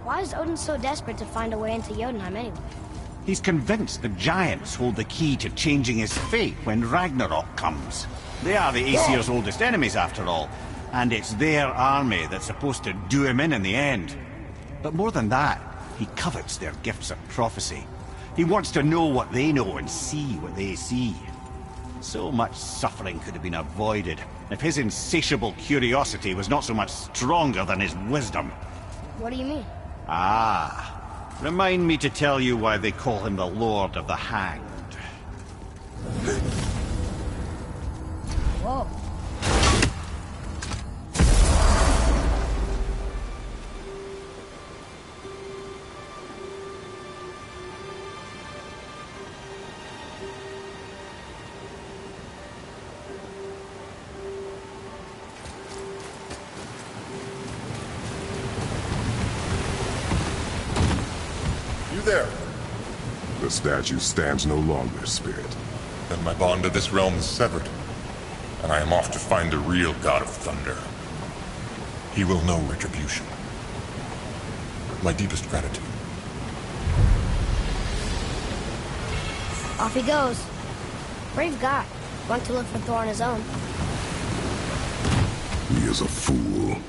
Why is Odin so desperate to find a way into Jotunheim anyway? He's convinced the giants hold the key to changing his fate when Ragnarok comes. They are the Aesir's oldest enemies, after all, and it's their army that's supposed to do him in the end. But more than that, he covets their gifts of prophecy. He wants to know what they know and see what they see. So much suffering could have been avoided if his insatiable curiosity was not so much stronger than his wisdom. What do you mean? Ah, remind me to tell you why they call him the Lord of the Hanged. Whoa. there. The statue stands no longer, Spirit. Then my bond to this realm is severed, and I am off to find the real God of Thunder. He will know retribution. My deepest gratitude. Off he goes. Brave guy. Went to look for Thor on his own. He is a fool.